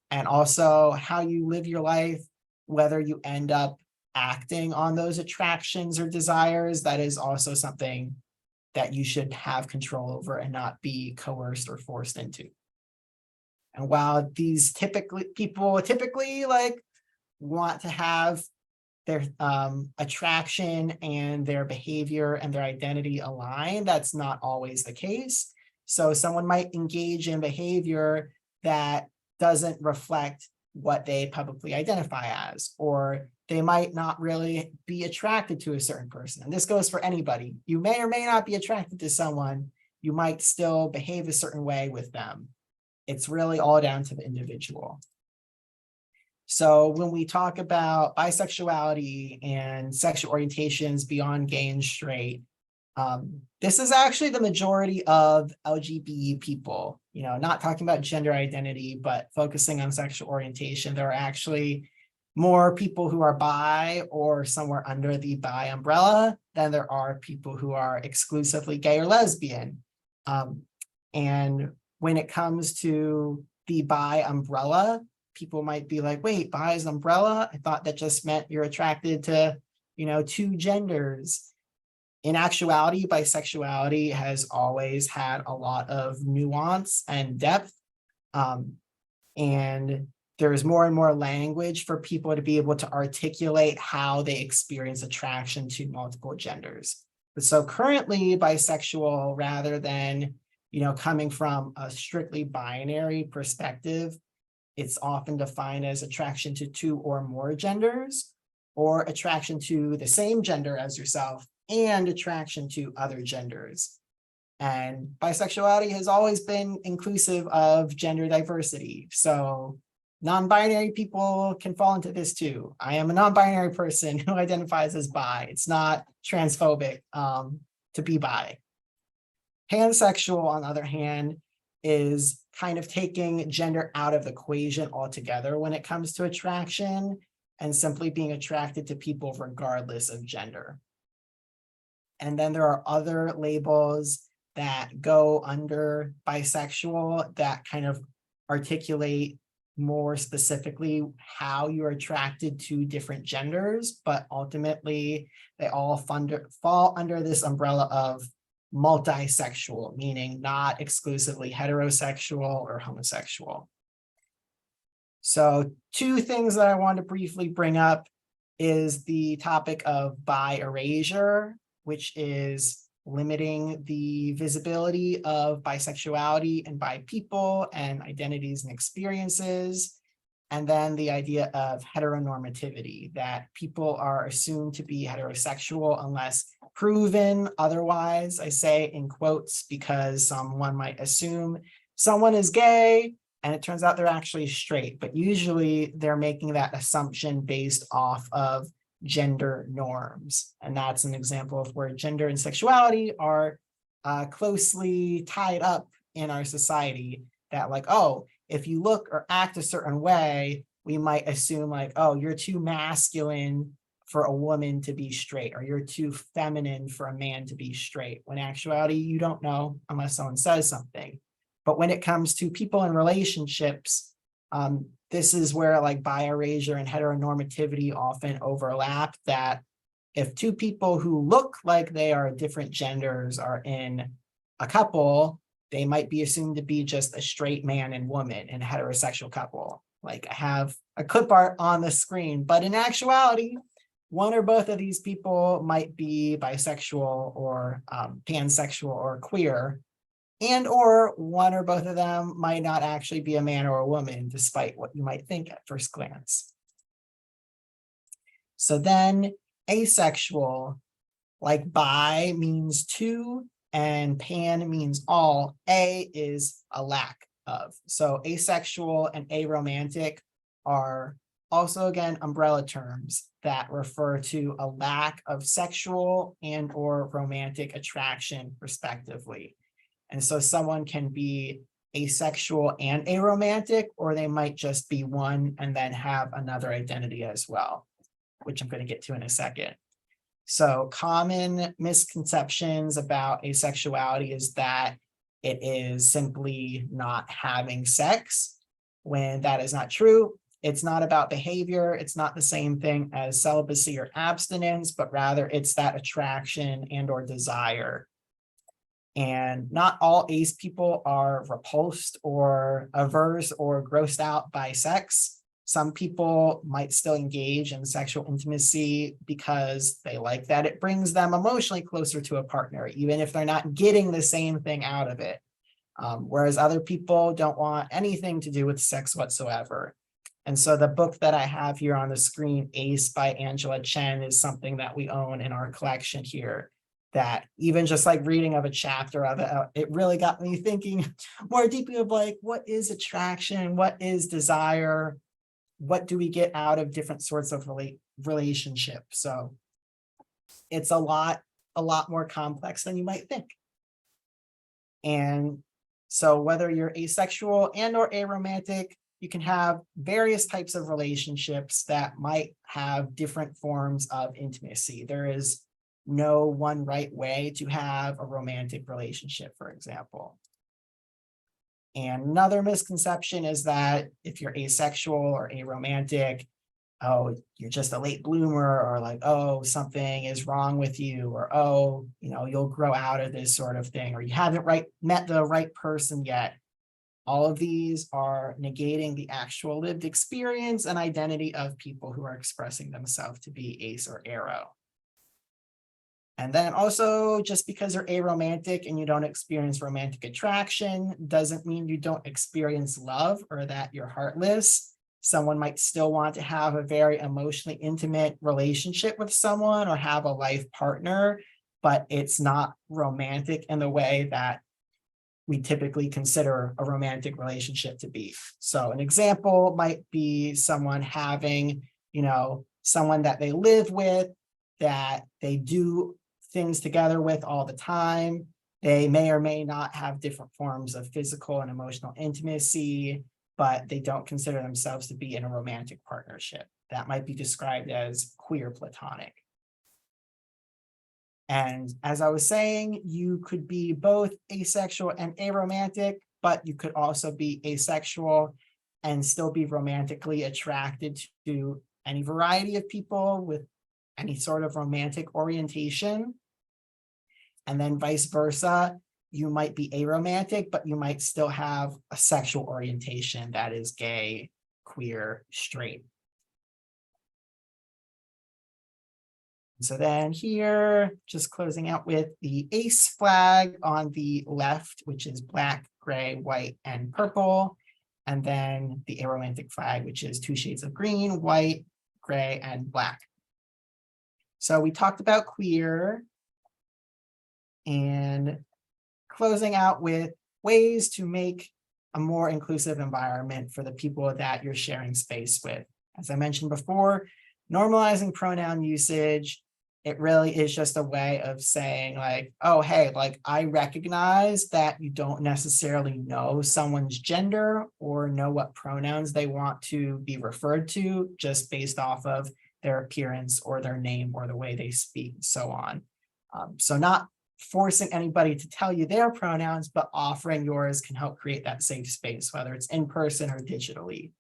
And also how you live your life, whether you end up acting on those attractions or desires, that is also something that you should have control over and not be coerced or forced into. And while these people typically like want to have their attraction and their behavior and their identity aligned, that's not always the case. So someone might engage in behavior that doesn't reflect what they publicly identify as, or they might not really be attracted to a certain person. And this goes for anybody. You may or may not be attracted to someone. You might still behave a certain way with them. It's really all down to the individual. So when we talk about bisexuality and sexual orientations beyond gay and straight, this is actually the majority of LGBT people, you know, not talking about gender identity, but focusing on sexual orientation. There are actually more people who are bi or somewhere under the bi umbrella than there are people who are exclusively gay or lesbian. And when it comes to the bi umbrella, people might be like, wait, bi is umbrella? I thought that just meant you're attracted to, you know, two genders. In actuality, bisexuality has always had a lot of nuance and depth. And there's more and more language for people to be able to articulate how they experience attraction to multiple genders. But so currently bisexual, rather than, you know, coming from a strictly binary perspective, it's often defined as attraction to two or more genders, or attraction to the same gender as yourself and attraction to other genders. And bisexuality has always been inclusive of gender diversity. So non-binary people can fall into this too. I am a non-binary person who identifies as bi. It's not transphobic to be bi. Pansexual, on the other hand, is kind of taking gender out of the equation altogether when it comes to attraction and simply being attracted to people regardless of gender. And then there are other labels that go under bisexual that kind of articulate more specifically how you're attracted to different genders, but ultimately they all fall under this umbrella of multisexual, meaning not exclusively heterosexual or homosexual. So two things that I want to briefly bring up is the topic of bi erasure, which is limiting the visibility of bisexuality and bi people and identities and experiences. And then the idea of heteronormativity, that people are assumed to be heterosexual unless proven otherwise. I say in quotes because someone might assume someone is gay and it turns out they're actually straight, but usually they're making that assumption based off of gender norms. And that's an example of where gender and sexuality are closely tied up in our society, that like, oh, if you look or act a certain way, we might assume like, oh, you're too masculine for a woman to be straight, or you're too feminine for a man to be straight. When in actuality, you don't know unless someone says something. But when it comes to people in relationships, this is where like bi erasure and heteronormativity often overlap, that if two people who look like they are different genders are in a couple, they might be assumed to be just a straight man and woman in a heterosexual couple. Like I have a clip art on the screen, but in actuality, one or both of these people might be bisexual or pansexual or queer, and or one or both of them might not actually be a man or a woman, despite what you might think at first glance. So then asexual, like bi means two and pan means all, a is a lack of. So asexual and aromantic are also, again, umbrella terms that refer to a lack of sexual and or romantic attraction, respectively. And so someone can be asexual and aromantic, or they might just be one and then have another identity as well, which I'm going to get to in a second. So common misconceptions about asexuality is that it is simply not having sex, when that is not true. It's not about behavior. It's not the same thing as celibacy or abstinence, but rather it's that attraction and or desire. And not all ace people are repulsed or averse or grossed out by sex. Some people might still engage in sexual intimacy because they like that it brings them emotionally closer to a partner, even if they're not getting the same thing out of it. Whereas other people don't want anything to do with sex whatsoever. And so the book that I have here on the screen, Ace by Angela Chen, is something that we own in our collection here. That even just like reading of a chapter of it, it really got me thinking more deeply of like, what is attraction? What is desire? What do we get out of different sorts of relationships? So it's a lot more complex than you might think. And so whether you're asexual and or aromantic, you can have various types of relationships that might have different forms of intimacy. There is no one right way to have a romantic relationship, for example. And another misconception is that if you're asexual or aromantic, oh, you're just a late bloomer, or like, oh, something is wrong with you, or oh, you'll grow out of this sort of thing, or you haven't met the right person yet. All of these are negating the actual lived experience and identity of people who are expressing themselves to be ace or aro. And then also, just because you're aromantic and you don't experience romantic attraction doesn't mean you don't experience love or that you're heartless. Someone might still want to have a very emotionally intimate relationship with someone or have a life partner, but it's not romantic in the way that we typically consider a romantic relationship to be. So an example might be someone having, someone that they live with, that they do things together with all the time. They may or may not have different forms of physical and emotional intimacy, but they don't consider themselves to be in a romantic partnership. That might be described as queer platonic. And as I was saying, you could be both asexual and aromantic, but you could also be asexual and still be romantically attracted to any variety of people with any sort of romantic orientation. And then vice versa, you might be aromantic, but you might still have a sexual orientation that is gay, queer, straight. So then here, just closing out with the ace flag on the left, which is black, gray, white, and purple. And then the aromantic flag, which is two shades of green, white, gray, and black. So we talked about queer and closing out with ways to make a more inclusive environment for the people that you're sharing space with. As I mentioned before, normalizing pronoun usage, it really is just a way of saying like, oh, hey, like I recognize that you don't necessarily know someone's gender or know what pronouns they want to be referred to just based off of their appearance or their name or the way they speak and so on. So not forcing anybody to tell you their pronouns, but offering yours can help create that safe space, whether it's in person or digitally.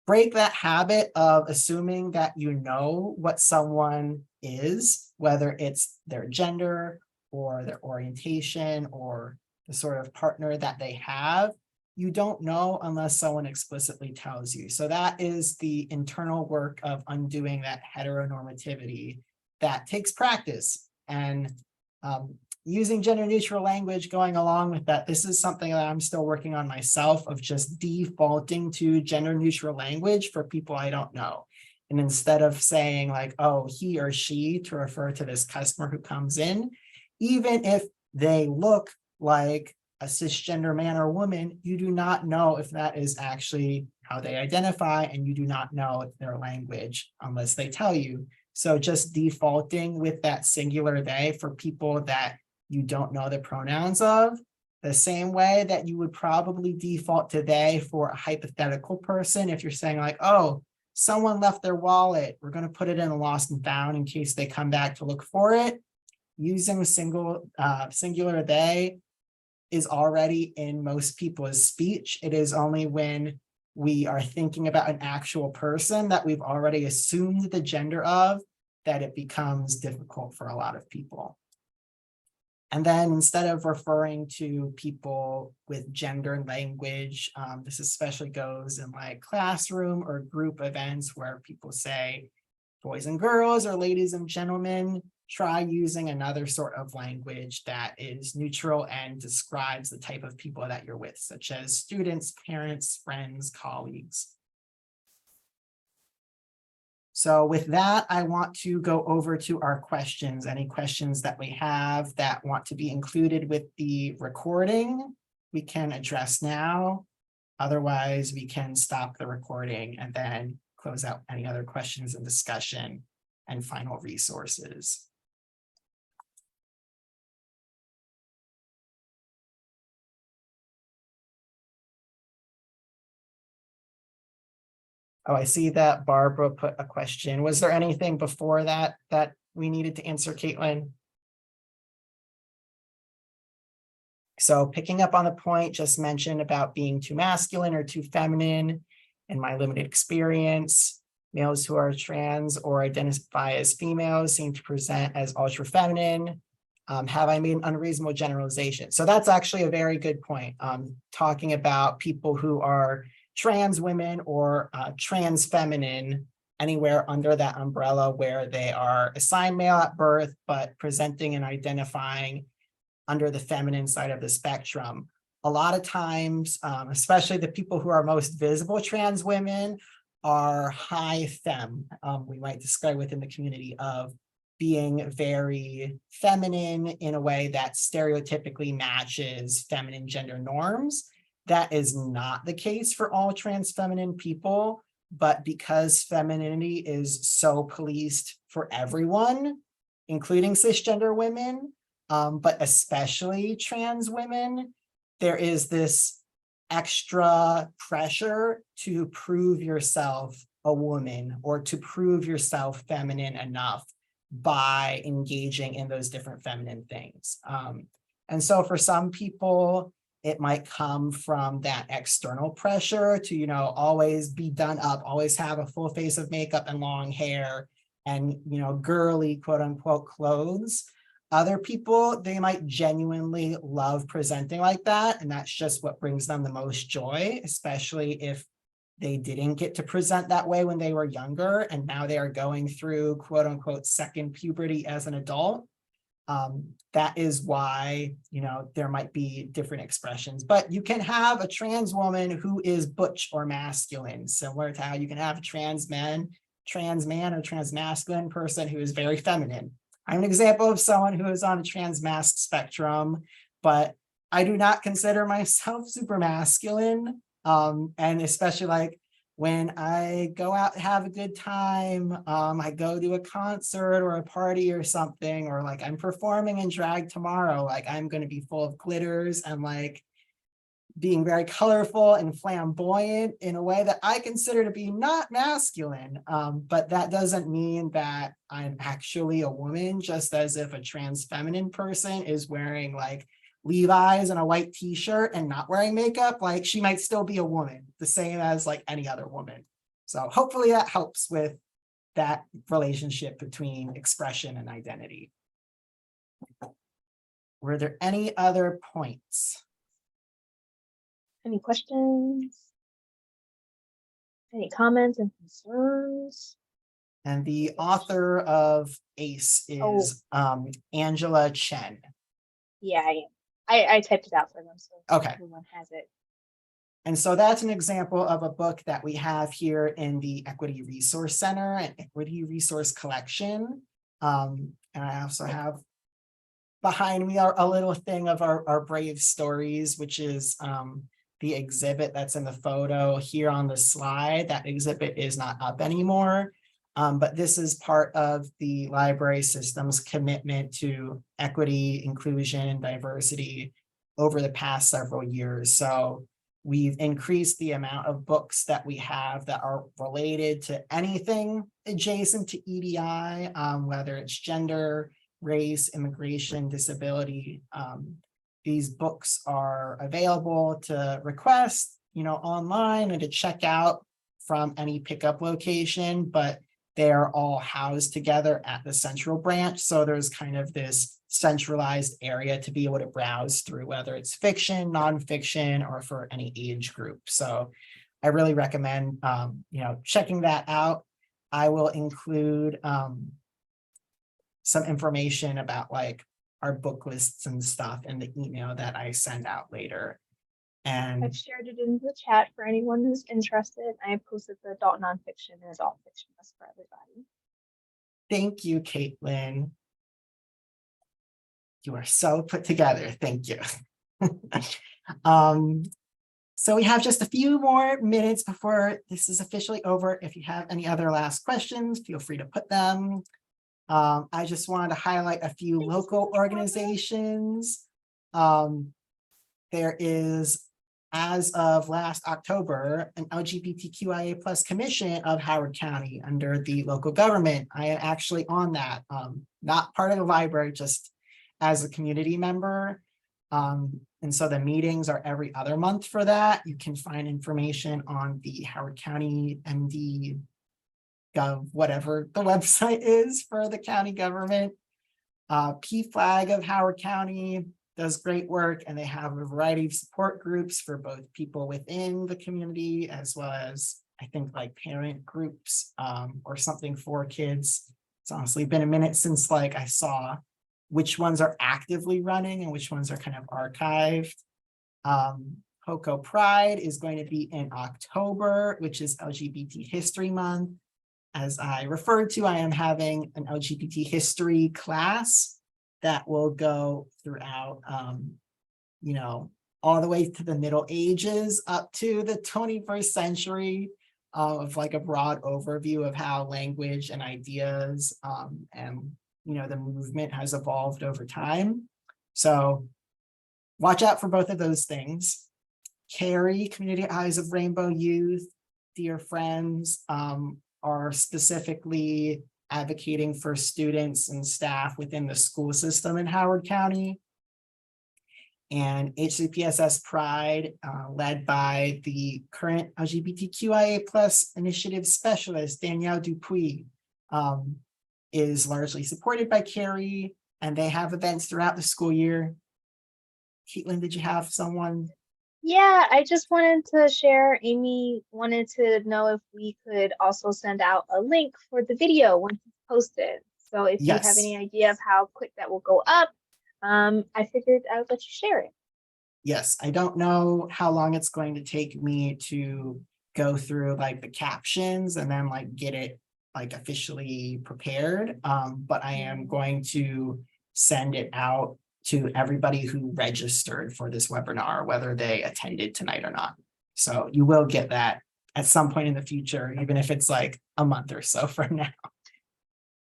Break that habit of assuming that you know what someone is, whether it's their gender or their orientation or the sort of partner that they have. you don't know unless someone explicitly tells you. So that is the internal work of undoing that heteronormativity that takes practice. And using gender neutral language going along with that, this is something that I'm still working on myself, of just defaulting to gender neutral language for people I don't know. And instead of saying like, oh, he or she, to refer to this customer who comes in, even if they look like a cisgender man or woman, you do not know if that is actually how they identify, and you do not know their language unless they tell you. So just defaulting with that singular they for people that you don't know the pronouns of, the same way that you would probably default to they for a hypothetical person. If you're saying like, oh, someone left their wallet, we're going to put it in a lost and found in case they come back to look for it. Using singular they is already in most people's speech. It is only when we are thinking about an actual person that we've already assumed the gender of that it becomes difficult for a lot of people. And then instead of referring to people with gender language, this especially goes in like classroom or group events where people say boys and girls or ladies and gentlemen, try using another sort of language that is neutral and describes the type of people that you're with, such as students, parents, friends, colleagues. So with that, I want to go over to our questions. Any questions that we have that want to be included with the recording, we can address now. Otherwise, we can stop the recording and then close out any other questions and discussion and final resources. Oh, I see that Barbara put a question. Was there anything before that that we needed to answer, Caitlin? So picking up on the point just mentioned about being too masculine or too feminine, in my limited experience, males who are trans or identify as females seem to present as ultra feminine. Have I made an unreasonable generalization? So that's actually a very good point. Talking about people who are trans women or trans feminine, anywhere under that umbrella where they are assigned male at birth, but presenting and identifying under the feminine side of the spectrum. A lot of times, especially the people who are most visible trans women, are high femme. We might describe within the community of being very feminine in a way that stereotypically matches feminine gender norms. That is not the case for all trans feminine people, but because femininity is so policed for everyone, including cisgender women, but especially trans women, there is this extra pressure to prove yourself a woman or to prove yourself feminine enough by engaging in those different feminine things. And so for some people, it might come from that external pressure to, you know, always be done up, always have a full face of makeup and long hair and, you know, girly quote unquote clothes. Other people, they might genuinely love presenting like that. And that's just what brings them the most joy, especially if they didn't get to present that way when they were younger. And now they are going through quote unquote second puberty as an adult. That is why, you know, there might be different expressions, but you can have a trans woman who is butch or masculine, similar to how you can have a trans man or trans masculine person who is very feminine. I'm an example of someone who is on a trans masc spectrum, but I do not consider myself super masculine. And especially like when I go out and have a good time, I go to a concert or a party or something, or like I'm performing in drag tomorrow, like I'm going to be full of glitters and like being very colorful and flamboyant in a way that I consider to be not masculine. But that doesn't mean that I'm actually a woman, just as if a trans feminine person is wearing like Levi's and a white t-shirt and not wearing makeup, like she might still be a woman, the same as like any other woman. So hopefully that helps with that relationship between expression and identity. Were there any other points? Any questions? Any comments and concerns? And the author of ACE is Angela Chen. Yeah, I typed it out for them, so Okay. everyone has it. And so that's an example of a book that we have here in the Equity Resource Center and Equity Resource Collection. And I also have behind me a little thing of our brave stories, which is the exhibit that's in the photo here on the slide. That exhibit is not up anymore. But this is part of the library system's commitment to equity, inclusion, and diversity over the past several years. So we've increased the amount of books that we have that are related to anything adjacent to EDI, whether it's gender, race, immigration, disability. These books are available to request, online and to check out from any pickup location, but they're all housed together at the central branch. So there's kind of this centralized area to be able to browse through, whether it's fiction, nonfiction, or for any age group. So I really recommend, checking that out. I will include some information about like our book lists and stuff in the email that I send out later. And I've shared it in the chat for anyone who's interested. I posted the adult nonfiction and adult fiction list for everybody. thank you, Caitlin. You are so put together. Thank you. So we have just a few more minutes before this is officially over. If you have any other last questions, feel free to put them. I just wanted to highlight a few local organizations. There is, as of last October, an LGBTQIA plus commission of Howard County under the local government. I am actually on that, not part of the library, just as a community member. And so the meetings are every other month for that. You can find information on the Howard County MD Gov, whatever the website is for the county government. PFLAG of Howard County does great work, and they have a variety of support groups for both people within the community as well as, I think, like parent groups, or something for kids. It's honestly been a minute since like I saw which ones are actively running and which ones are kind of archived. HOCO Pride is going to be in October, which is LGBT History Month. As I referred to, I am having an LGBT history class that will go throughout, all the way to the Middle Ages up to the 21st century, of like a broad overview of how language and ideas and the movement has evolved over time. So watch out for both of those things. CARY, Community Eyes of Rainbow Youth, Dear Friends, are specifically advocating for students and staff within the school system in Howard County. And HCPSS Pride, led by the current LGBTQIA plus initiative specialist, Danielle Dupuis, is largely supported by CARY, and they have events throughout the school year. Caitlin, did you have someone? Yeah, I just wanted to share. Amy wanted to know if we could also send out a link for the video once it's posted. So if you have any idea of how quick that will go up, I figured I would let you share it. Yes, I don't know how long it's going to take me to go through like the captions and then like get it like officially prepared. But I am going to send it out to everybody who registered for this webinar, whether they attended tonight or not. So you will get that at some point in the future, even if it's like a month or so from now.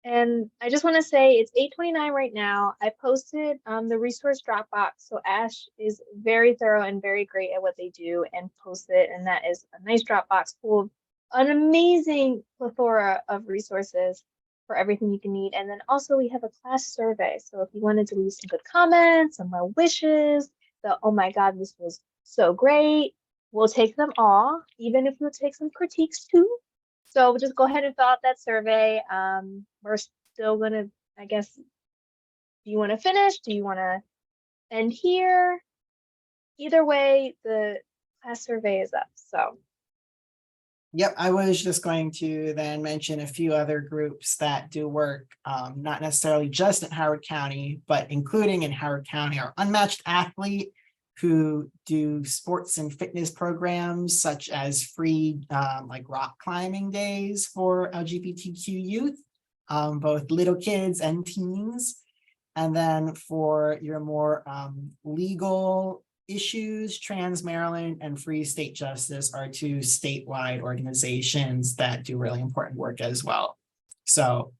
And I just want to say it's 8:29 right now. I posted the resource Dropbox. So Ash is very thorough and very great at what they do and post it. And that is a nice Dropbox full of an amazing plethora of resources for everything you can need. And then also we have a class survey. So if you wanted to leave some good comments, some well wishes, oh my God, this was so great, we'll take them all, even if we'll take some critiques too. So just go ahead and fill out that survey. We're still gonna, I guess, do you want to finish? Do you want to end here? Either way, the class survey is up, so. Yep, I was just going to then mention a few other groups that do work, not necessarily just in Howard County, but including in Howard County, our Unmatched Athlete, who do sports and fitness programs such as free like rock climbing days for LGBTQ youth, both little kids and teens. And then for your more legal issues, Trans Maryland and Free State Justice are two statewide organizations that do really important work as well. So